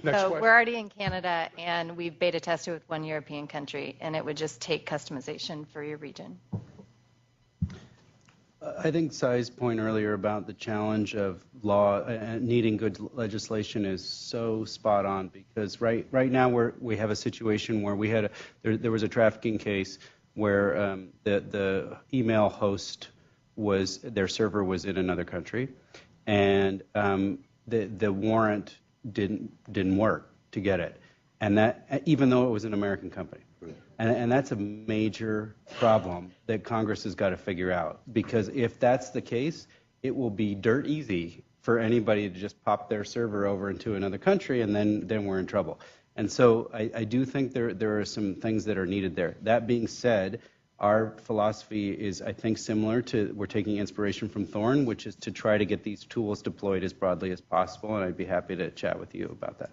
Next So question. we're already in Canada, and we've beta tested with one European country, and it would just take customization for your region. I think Sai's point earlier about the challenge of law and needing good legislation is so spot on, because right now we have a situation where there was a trafficking case where the email host their server was in another country, and the warrant didn't work to get it, and that even though it was an American company. And that's a major problem that Congress has got to figure out, because if that's the case, it will be dirt easy for anybody to just pop their server over into another country, and then we're in trouble. And so I do think there are some things that are needed there. That being said, our philosophy is, I think, similar to, we're taking inspiration from Thorn, which is to try to get these tools deployed as broadly as possible, and I'd be happy to chat with you about that.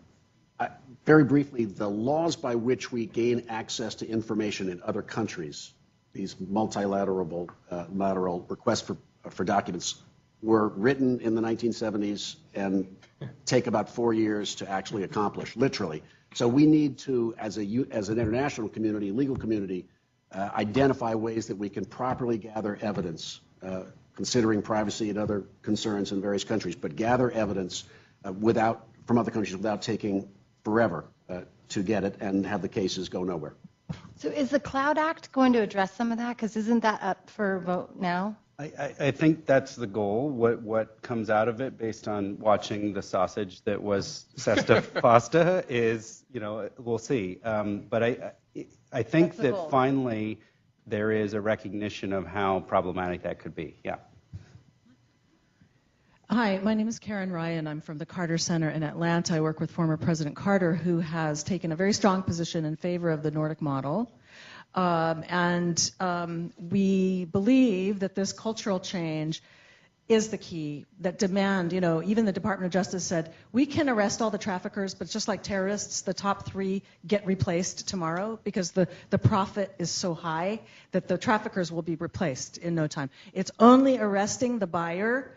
Very briefly, the laws by which we gain access to information in other countries, these multilateral lateral requests for documents, were written in the 1970s and take about 4 years to actually accomplish, literally. So we need to, as an international community, legal community, identify ways that we can properly gather evidence, considering privacy and other concerns in various countries, but gather evidence from other countries without taking forever to get it and have the cases go nowhere. So is the Cloud Act going to address some of that? Because isn't that up for vote now? I think that's the goal. What comes out of it, based on watching the sausage that was Sesta Pasta, is, we'll see. But I think that goal. finally there is a recognition of how problematic that could be. Yeah. Hi, my name is Karen Ryan. I'm from the Carter Center in Atlanta. I work with former President Carter, who has taken a very strong position in favor of the Nordic model. We believe that this cultural change is the key, that demand, even the Department of Justice said, we can arrest all the traffickers, but just like terrorists, the top 3 get replaced tomorrow because the profit is so high that the traffickers will be replaced in no time. It's only arresting the buyer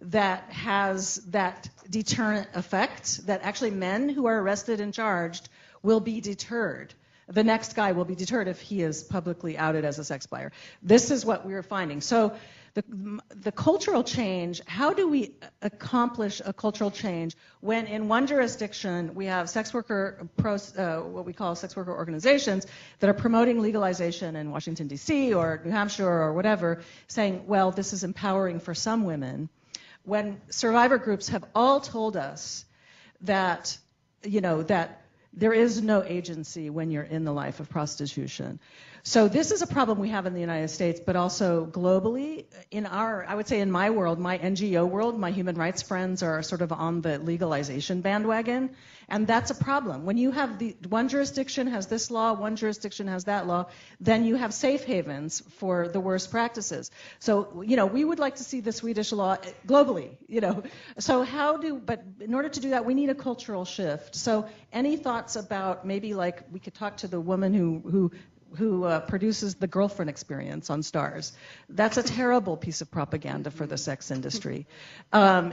that has that deterrent effect, that actually men who are arrested and charged will be deterred. The next guy will be deterred if he is publicly outed as a sex buyer. This is what we are finding. So the cultural change, how do we accomplish a cultural change when in one jurisdiction we have what we call sex worker organizations that are promoting legalization in Washington, D.C. or New Hampshire or whatever, saying, well, this is empowering for some women, when survivor groups have all told us that, that there is no agency when you're in the life of prostitution. So this is a problem we have in the United States, but also globally. I would say in my world, my NGO world, my human rights friends are sort of on the legalization bandwagon, and that's a problem. When you have one jurisdiction has this law, one jurisdiction has that law, then you have safe havens for the worst practices. So, we would like to see the Swedish law globally, So but in order to do that, we need a cultural shift. So any thoughts about maybe we could talk to the woman who produces the girlfriend experience on Stars. That's a terrible piece of propaganda for the sex industry. And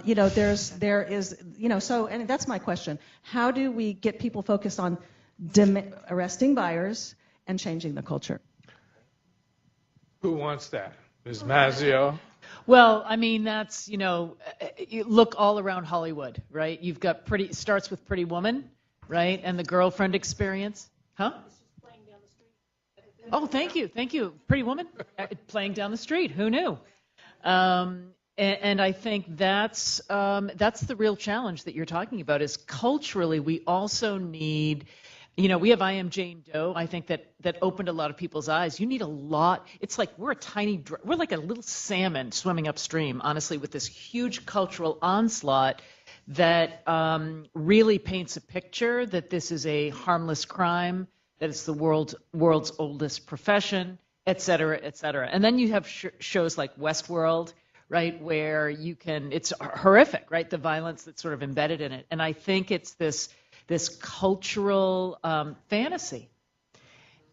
that's my question. How do we get people focused on arresting buyers and changing the culture? Who wants that? Ms. Mazzio? Well, I mean, that's, you look all around Hollywood, right? You've got starts with Pretty Woman, right? And the girlfriend experience. Huh? Oh, thank you. Pretty Woman playing down the street. Who knew? And I think that's the real challenge that you're talking about. Is culturally we also need, we have I Am Jane Doe. I think that opened a lot of people's eyes. You need a lot. It's like we're like a little salmon swimming upstream, honestly, with this huge cultural onslaught that really paints a picture that this is a harmless crime, that it's the world's oldest profession, et cetera, et cetera. And then you have shows like Westworld, right, where it's horrific, right, the violence that's sort of embedded in it. And I think it's this cultural fantasy,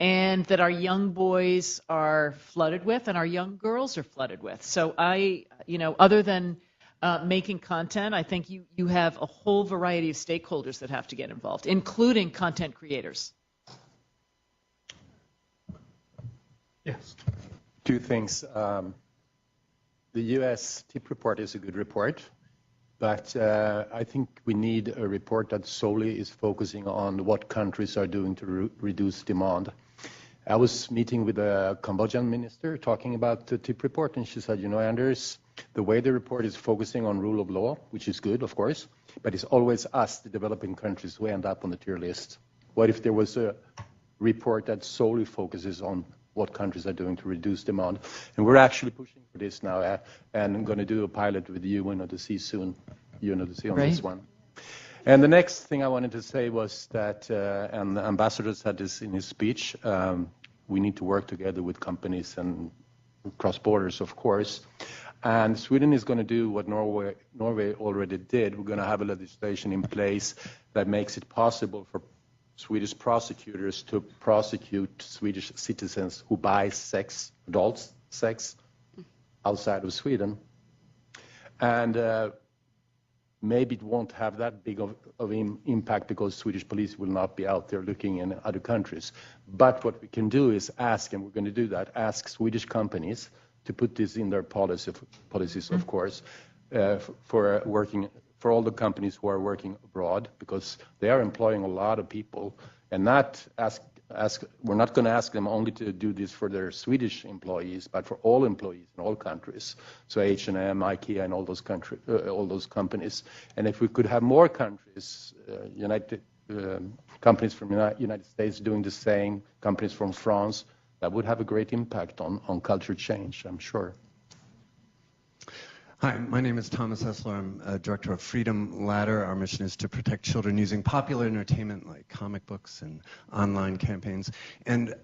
and that our young boys are flooded with, and our young girls are flooded with. So other than making content, I think you have a whole variety of stakeholders that have to get involved, including content creators. Yes. Two things. The U.S. TIP report is a good report, but I think we need a report that solely is focusing on what countries are doing to reduce demand. I was meeting with a Cambodian minister talking about the TIP report, and she said, Anders, the way the report is focusing on rule of law, which is good, of course, but it's always us, the developing countries, who end up on the tier list. What if there was a report that solely focuses on what countries are doing to reduce demand? And we're actually pushing for this now, and I'm going to do a pilot with UNODC soon, UNODC on this one. And the next thing I wanted to say was that, and the ambassador said this in his speech, we need to work together with companies and cross borders, of course. And Sweden is going to do what Norway already did. We're going to have a legislation in place that makes it possible for Swedish prosecutors to prosecute Swedish citizens who buy adult sex, outside of Sweden. And maybe it won't have that big of impact because Swedish police will not be out there looking in other countries. But what we can do is ask, and we're going to do that, ask Swedish companies to put this in their policies, of course, for all the companies who are working abroad, because they are employing a lot of people, and we're not going to ask them only to do this for their Swedish employees, but for all employees in all countries. So H&M, IKEA, and all those companies. And if we could have more countries, companies from the United States doing the same, companies from France, that would have a great impact on culture change, I'm sure. Hi, my name is Thomas Hessler. I'm director of Freedom Ladder. Our mission is to protect children using popular entertainment like comic books and online campaigns. And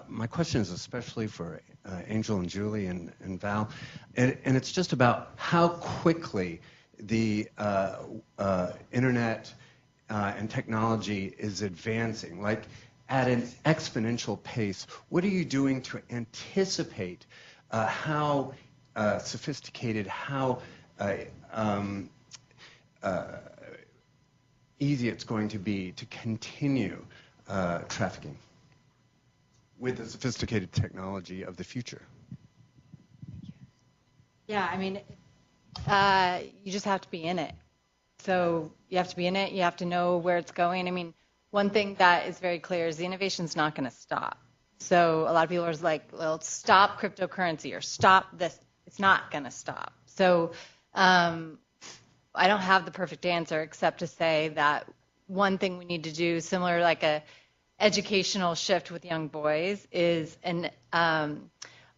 my question is especially for Angel and Julie and Val. And it's just about how quickly the internet and technology is advancing, like at an exponential pace. What are you doing to anticipate how sophisticated, how easy it's going to be to continue trafficking with the sophisticated technology of the future? Yeah, I mean, you just have to be in it. So you have to be in it. You have to know where it's going. I mean, one thing that is very clear is the innovation's not going to stop. So a lot of people are like, well, stop cryptocurrency or stop this. It's not going to stop. So I don't have the perfect answer except to say that one thing we need to do, similar like a educational shift with young boys, is an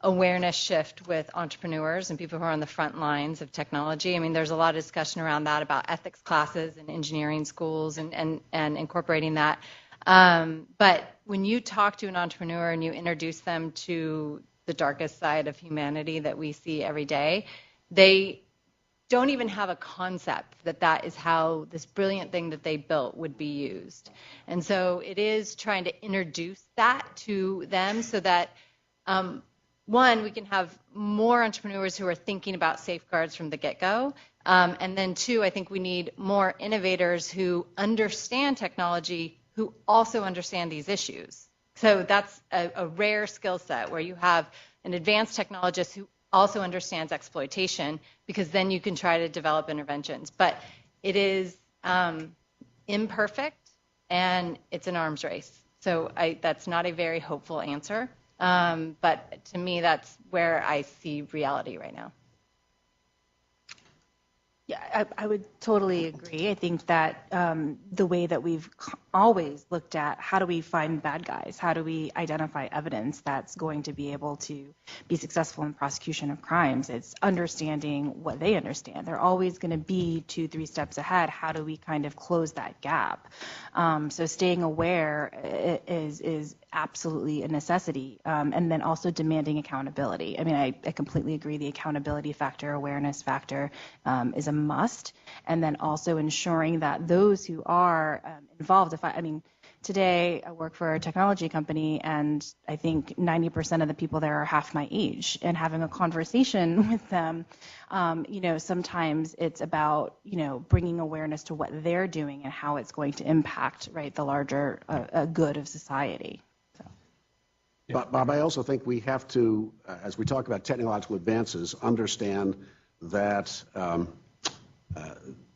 awareness shift with entrepreneurs and people who are on the front lines of technology. I mean, there's a lot of discussion around that, about ethics classes and engineering schools and incorporating that. But when you talk to an entrepreneur and you introduce them to the darkest side of humanity that we see every day, they don't even have a concept that that is how this brilliant thing that they built would be used. And so it is trying to introduce that to them so that, one, we can have more entrepreneurs who are thinking about safeguards from the get-go. And then two, I think we need more innovators who understand technology, who also understand these issues. So that's a rare skill set where you have an advanced technologist who also understands exploitation, because then you can try to develop interventions. But it is imperfect, and it's an arms race. So that's not a very hopeful answer. But to me, that's where I see reality right now. Yeah, I would totally agree. I think that the way that we've always looked at how do we find bad guys, how do we identify evidence that's going to be able to be successful in prosecution of crimes, it's understanding what they understand. They're always going to be 2-3 steps ahead. How do we kind of close that gap? So staying aware is absolutely a necessity, and then also demanding accountability. I mean, I completely agree. The accountability factor, awareness factor is a must, and then also ensuring that those who are involved, today I work for a technology company, and I think 90% of the people there are half my age, and having a conversation with them, sometimes it's about, bringing awareness to what they're doing and how it's going to impact, right, the larger good of society. But Bob, I also think we have to, as we talk about technological advances, understand that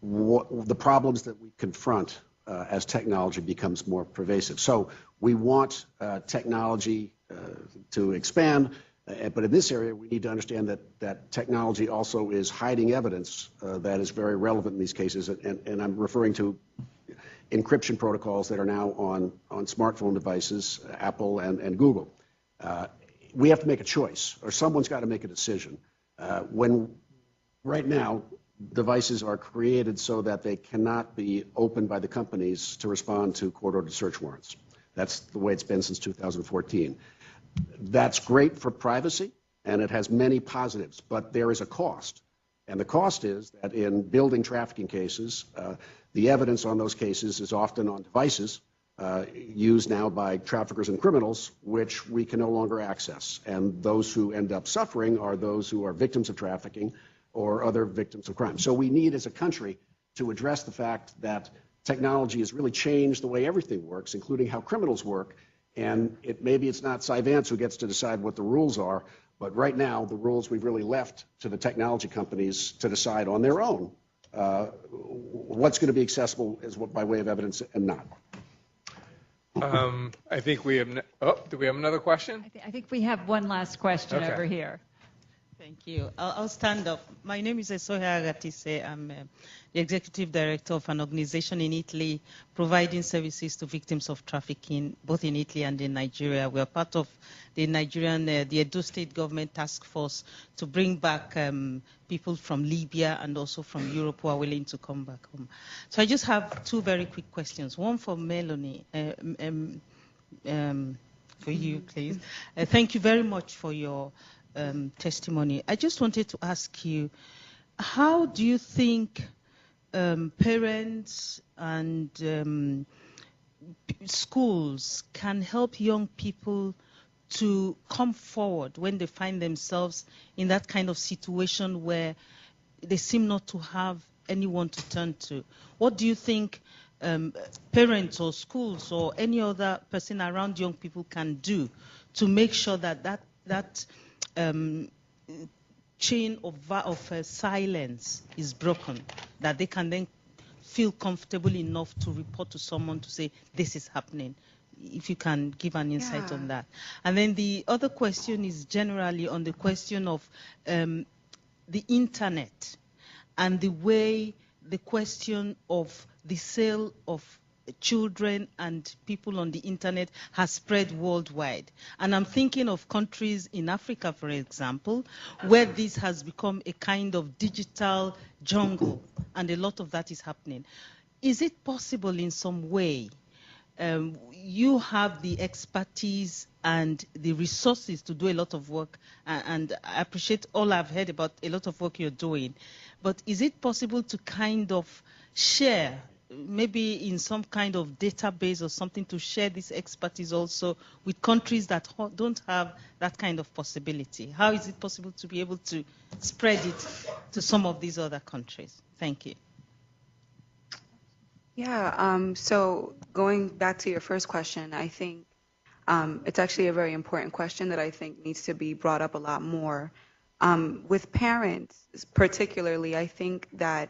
the problems that we confront as technology becomes more pervasive. So we want technology to expand, but in this area we need to understand that technology also is hiding evidence that is very relevant in these cases, and I'm referring to encryption protocols that are now on smartphone devices, Apple and Google. We have to make a choice, or someone's got to make a decision. When right now devices are created so that they cannot be opened by the companies to respond to court-ordered search warrants. That's the way it's been since 2014. That's great for privacy, and it has many positives, but there is a cost. And the cost is that in building trafficking cases, the evidence on those cases is often on devices used now by traffickers and criminals, which we can no longer access. And those who end up suffering are those who are victims of trafficking or other victims of crime. So we need, as a country, to address the fact that technology has really changed the way everything works, including how criminals work. And maybe it's not Cy Vance who gets to decide what the rules are, but right now the rules we've really left to the technology companies to decide on their own what's going to be accessible by way of evidence and not. I think we have. Do we have another question? I think we have one last question over here. Thank you. I'll stand up. My name is Esohe Agatise. I'm the executive director of an organization in Italy providing services to victims of trafficking, both in Italy and in Nigeria. We are part of the Nigerian, the Edo State government task force to bring back people from Libya and also from Europe who are willing to come back home. So I just have two very quick questions. One for Melanie. For you, please. Thank you very much for your testimony. I just wanted to ask you, how do you think parents and schools can help young people to come forward when they find themselves in that kind of situation where they seem not to have anyone to turn to? What do you think parents or schools or any other person around young people can do to make sure that that chain of silence is broken, that they can then feel comfortable enough to report to someone to say, this is happening? If you can give an insight on that. And then the other question is generally on the question of the internet and the way the question of the sale of children and people on the internet has spread worldwide. And I'm thinking of countries in Africa, for example, where this has become a kind of digital jungle, and a lot of that is happening. Is it possible in some way you have the expertise and the resources to do a lot of work, and I appreciate all I've heard about a lot of work you're doing, but is it possible to kind of share, maybe in some kind of database or something, to share this expertise also with countries that don't have that kind of possibility? How is it possible to be able to spread it to some of these other countries? Thank you. Yeah, so going back to your first question, I think it's actually a very important question that I think needs to be brought up a lot more. With parents particularly, I think that,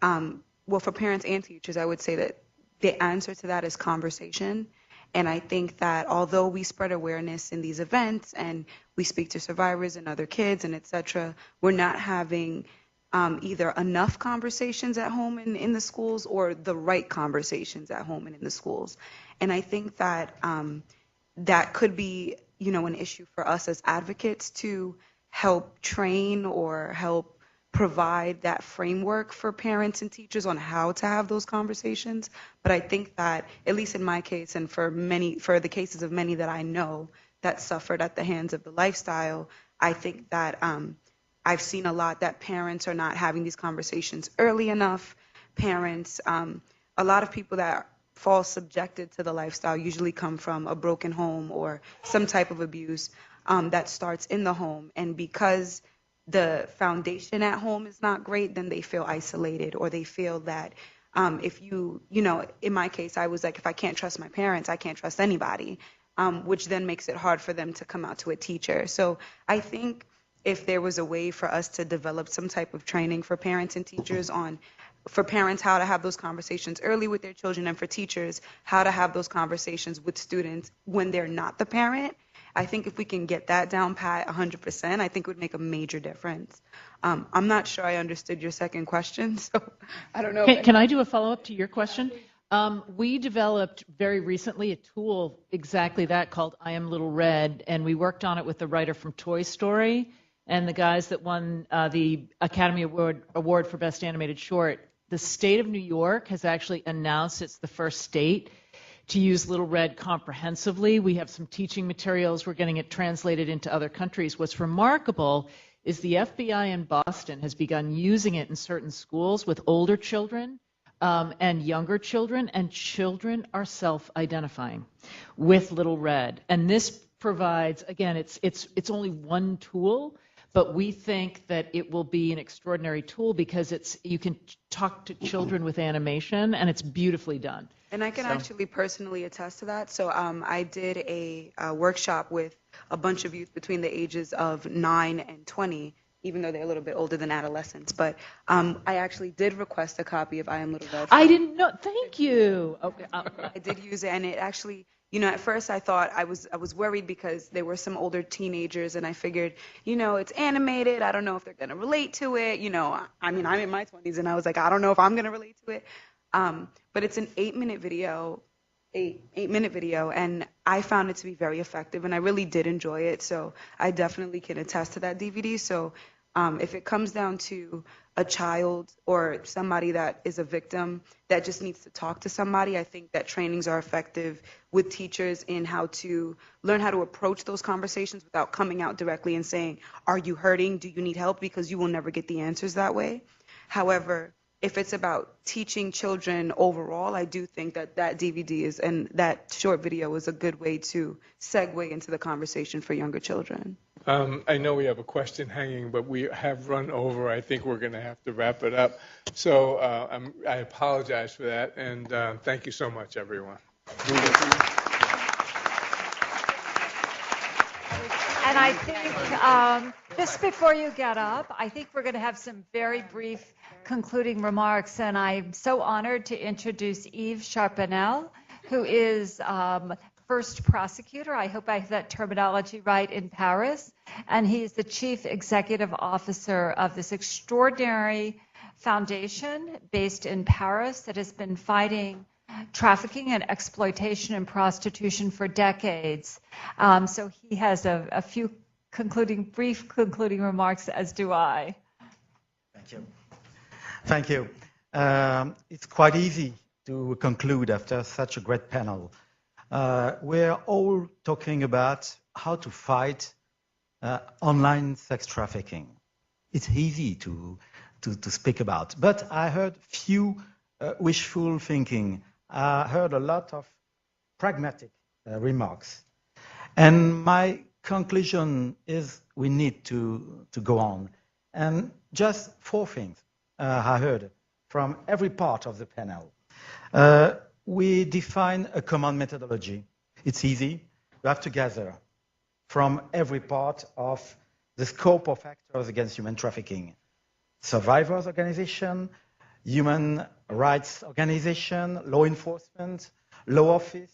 well, for parents and teachers, I would say that the answer to that is conversation. And I think that although we spread awareness in these events and we speak to survivors and other kids and et cetera, we're not having either enough conversations at home and in the schools or the right conversations at home and in the schools. And I think that that could be, an issue for us as advocates to help train or help provide that framework for parents and teachers on how to have those conversations. But I think that, at least in my case and for the cases of many that I know that suffered at the hands of the lifestyle, I think that I've seen a lot that parents are not having these conversations early enough. Parents, a lot of people that fall subjected to the lifestyle usually come from a broken home or some type of abuse that starts in the home. And because the foundation at home is not great, then they feel isolated, or they feel that if in my case, I was like, if I can't trust my parents, I can't trust anybody, which then makes it hard for them to come out to a teacher. So I think if there was a way for us to develop some type of training for parents and teachers for parents how to have those conversations early with their children, and for teachers how to have those conversations with students when they're not the parent, I think if we can get that down pat 100%, I think it would make a major difference. I'm not sure I understood your second question, so I don't know. Can I do a follow-up to your question? We developed very recently a tool exactly that called I Am Little Red, and we worked on it with the writer from Toy Story and the guys that won the Academy Award for Best Animated Short. The state of New York has actually announced it's the first state to use Little Red comprehensively. We have some teaching materials. We're getting it translated into other countries. What's remarkable is the FBI in Boston has begun using it in certain schools with older children and younger children, and children are self-identifying with Little Red. And this provides, again, it's only one tool, but we think that it will be an extraordinary tool because you can talk to children with animation, and it's beautifully done. And I can actually personally attest to that. So I did a workshop with a bunch of youth between the ages of 9 and 20, even though they're a little bit older than adolescents. But I actually did request a copy of I Am Little Red. I didn't know. Thank you. Okay. I did use it, and it actually, at first I thought I was worried because there were some older teenagers, and I figured, it's animated. I don't know if they're going to relate to it. I'm in my 20s, and I was like, I don't know if I'm going to relate to it. But it's an 8-minute video, and I found it to be very effective, and I really did enjoy it. So I definitely can attest to that DVD. So if it comes down to a child or somebody that is a victim that just needs to talk to somebody, I think that trainings are effective with teachers in how to learn how to approach those conversations without coming out directly and saying, are you hurting? Do you need help? Because you will never get the answers that way. However, if it's about teaching children overall, I do think that DVD and that short video is a good way to segue into the conversation for younger children. I know we have a question hanging, but we have run over. I think we're going to have to wrap it up. So I apologize for that, and thank you so much, everyone. And I think, just before you get up, I think we're going to have some very brief concluding remarks. And I'm so honored to introduce Yves Charpenel, who is first prosecutor, I hope I have that terminology right, in Paris. And he is the chief executive officer of this extraordinary foundation based in Paris that has been fighting trafficking and exploitation and prostitution for decades. So he has a few brief concluding remarks, as do I. Thank you. Thank you. It's quite easy to conclude after such a great panel. We're all talking about how to fight online sex trafficking. It's easy to speak about, but I heard few wishful thinking. I heard a lot of pragmatic remarks. And my conclusion is we need to go on. And just 4 things I heard from every part of the panel. We define a common methodology. It's easy. You have to gather from every part of the scope of actors against human trafficking. Survivors organization, human rights organization, law enforcement, law office,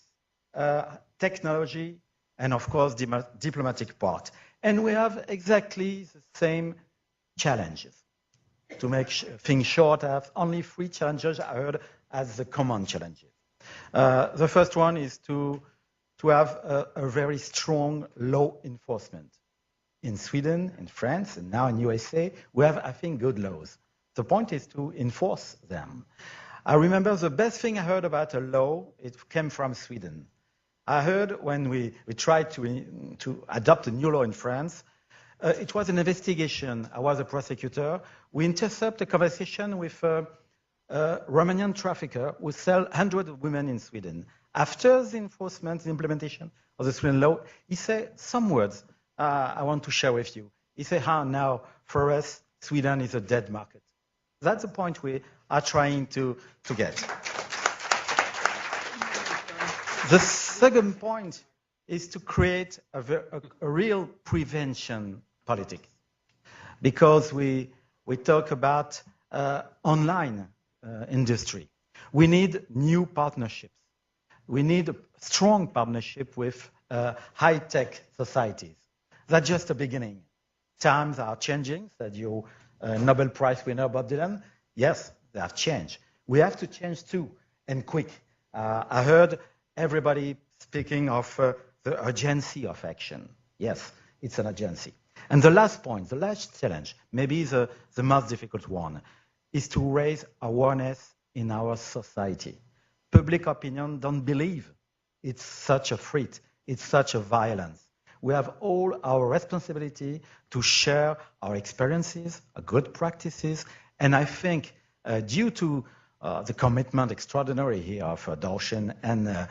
technology, and of course, diplomatic part. And we have exactly the same challenges. To make things short, I have only 3 challenges I heard as the common challenges. The first one is to have a very strong law enforcement. In Sweden, in France, and now in USA, we have, I think, good laws. The point is to enforce them. I remember the best thing I heard about a law, it came from Sweden. I heard when we tried to adopt a new law in France, it was an investigation. I was a prosecutor. We intercepted a conversation with a Romanian trafficker who sell 100 women in Sweden. After the enforcement, the implementation of the Sweden law, he said some words I want to share with you. He said, now for us, Sweden is a dead market. That's the point we are trying to get. The second point is to create a real prevention politic. Because we talk about online industry. We need new partnerships. We need a strong partnership with high-tech societies. That's just the beginning. Times are changing, said your Nobel Prize winner Bob Dylan. Yes, they have changed. We have to change too, and quick. I heard everybody speaking of the urgency of action. Yes, it's an urgency. And the last point, the last challenge, maybe the most difficult one, is to raise awareness in our society. Public opinion don't believe it's such a threat, it's such a violence. We have all our responsibility to share our experiences, our good practices, and I think due to the commitment extraordinary here of Darshan and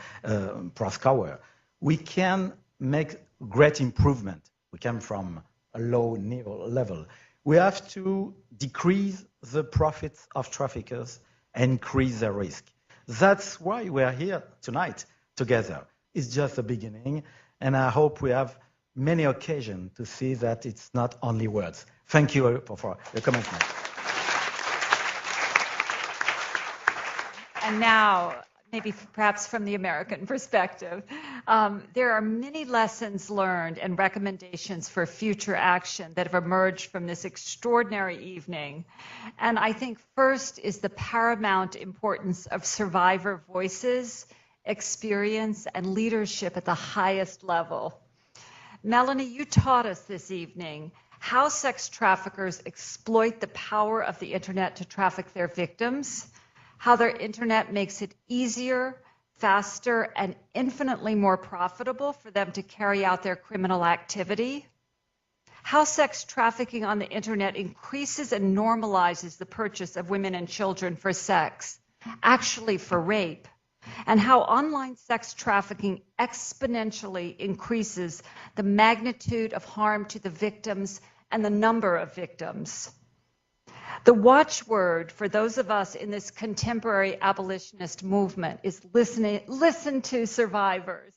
Proskauer, we can make great improvement. We come from a low level. We have to decrease the profits of traffickers and increase their risk. That's why we are here tonight together. It's just the beginning, and I hope we have many occasions to see that it's not only words. Thank you for your commitment. And now, maybe perhaps from the American perspective, there are many lessons learned and recommendations for future action that have emerged from this extraordinary evening. And I think first is the paramount importance of survivor voices, experience, and leadership at the highest level. Melanie, you taught us this evening how sex traffickers exploit the power of the internet to traffic their victims, how their internet makes it easier, faster, and infinitely more profitable for them to carry out their criminal activity, how sex trafficking on the internet increases and normalizes the purchase of women and children for sex, actually for rape, and how online sex trafficking exponentially increases the magnitude of harm to the victims and the number of victims. The watchword for those of us in this contemporary abolitionist movement is listen to survivors.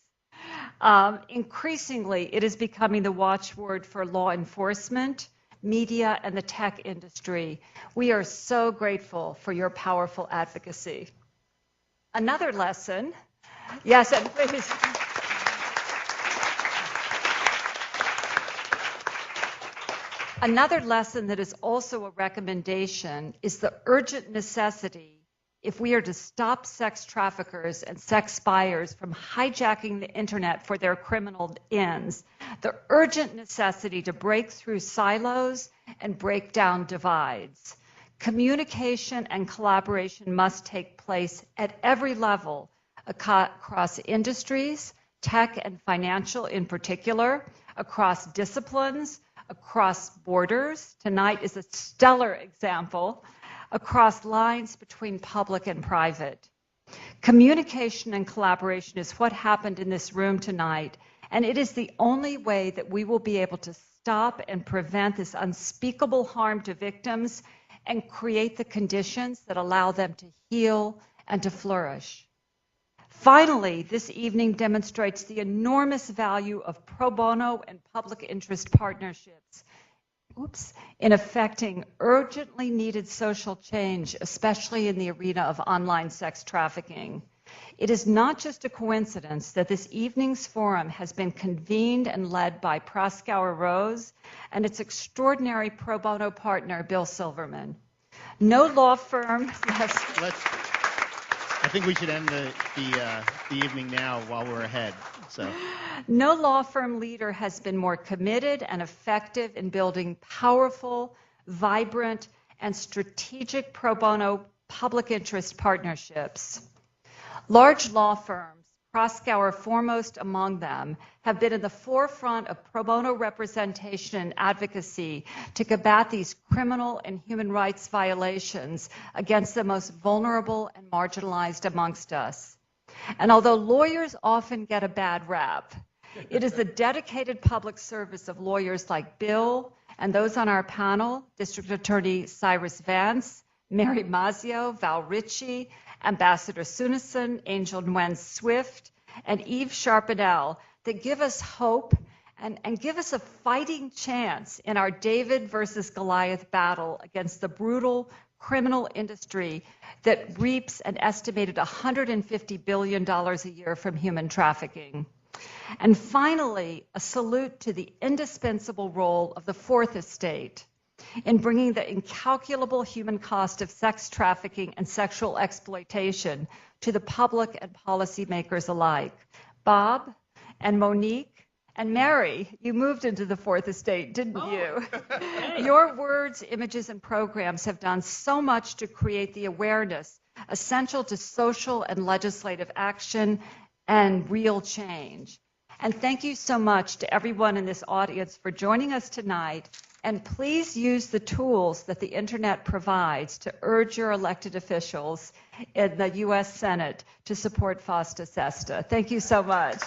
Increasingly, it is becoming the watchword for law enforcement, media, and the tech industry. We are so grateful for your powerful advocacy. Another lesson, yes, and please. Another lesson that is also a recommendation is the urgent necessity, if we are to stop sex traffickers and sex buyers from hijacking the internet for their criminal ends, the urgent necessity to break through silos and break down divides. Communication and collaboration must take place at every level across industries, tech and financial in particular, across disciplines, across borders. Tonight is a stellar example, across lines between public and private. Communication and collaboration is what happened in this room tonight, and it is the only way that we will be able to stop and prevent this unspeakable harm to victims and create the conditions that allow them to heal and to flourish. Finally, this evening demonstrates the enormous value of pro bono and public interest partnerships in effecting urgently needed social change, especially in the arena of online sex trafficking. It is not just a coincidence that this evening's forum has been convened and led by Proskauer Rose and its extraordinary pro bono partner, Bill Silverman. No law firm, yes. I think we should end the evening now while we're ahead. So, no law firm leader has been more committed and effective in building powerful, vibrant, and strategic pro bono public interest partnerships. Large law firms, Proskauer foremost among them, have been in the forefront of pro bono representation and advocacy to combat these criminal and human rights violations against the most vulnerable and marginalized amongst us. And although lawyers often get a bad rap, it is the dedicated public service of lawyers like Bill and those on our panel, District Attorney Cyrus Vance, Mary Mazzio, Val Ritchie, Ambassador Suneson, Angel Nguyen Swift, and Eve Sharpnell, that give us hope and give us a fighting chance in our David versus Goliath battle against the brutal criminal industry that reaps an estimated $150 billion a year from human trafficking. And finally, a salute to the indispensable role of the Fourth Estate in bringing the incalculable human cost of sex trafficking and sexual exploitation to the public and policymakers alike. Bob and Monique and Mary, you moved into the Fourth Estate, didn't you? Your words, images, and programs have done so much to create the awareness essential to social and legislative action and real change. And thank you so much to everyone in this audience for joining us tonight. And please use the tools that the internet provides to urge your elected officials in the U.S. Senate to support FOSTA-SESTA. Thank you so much.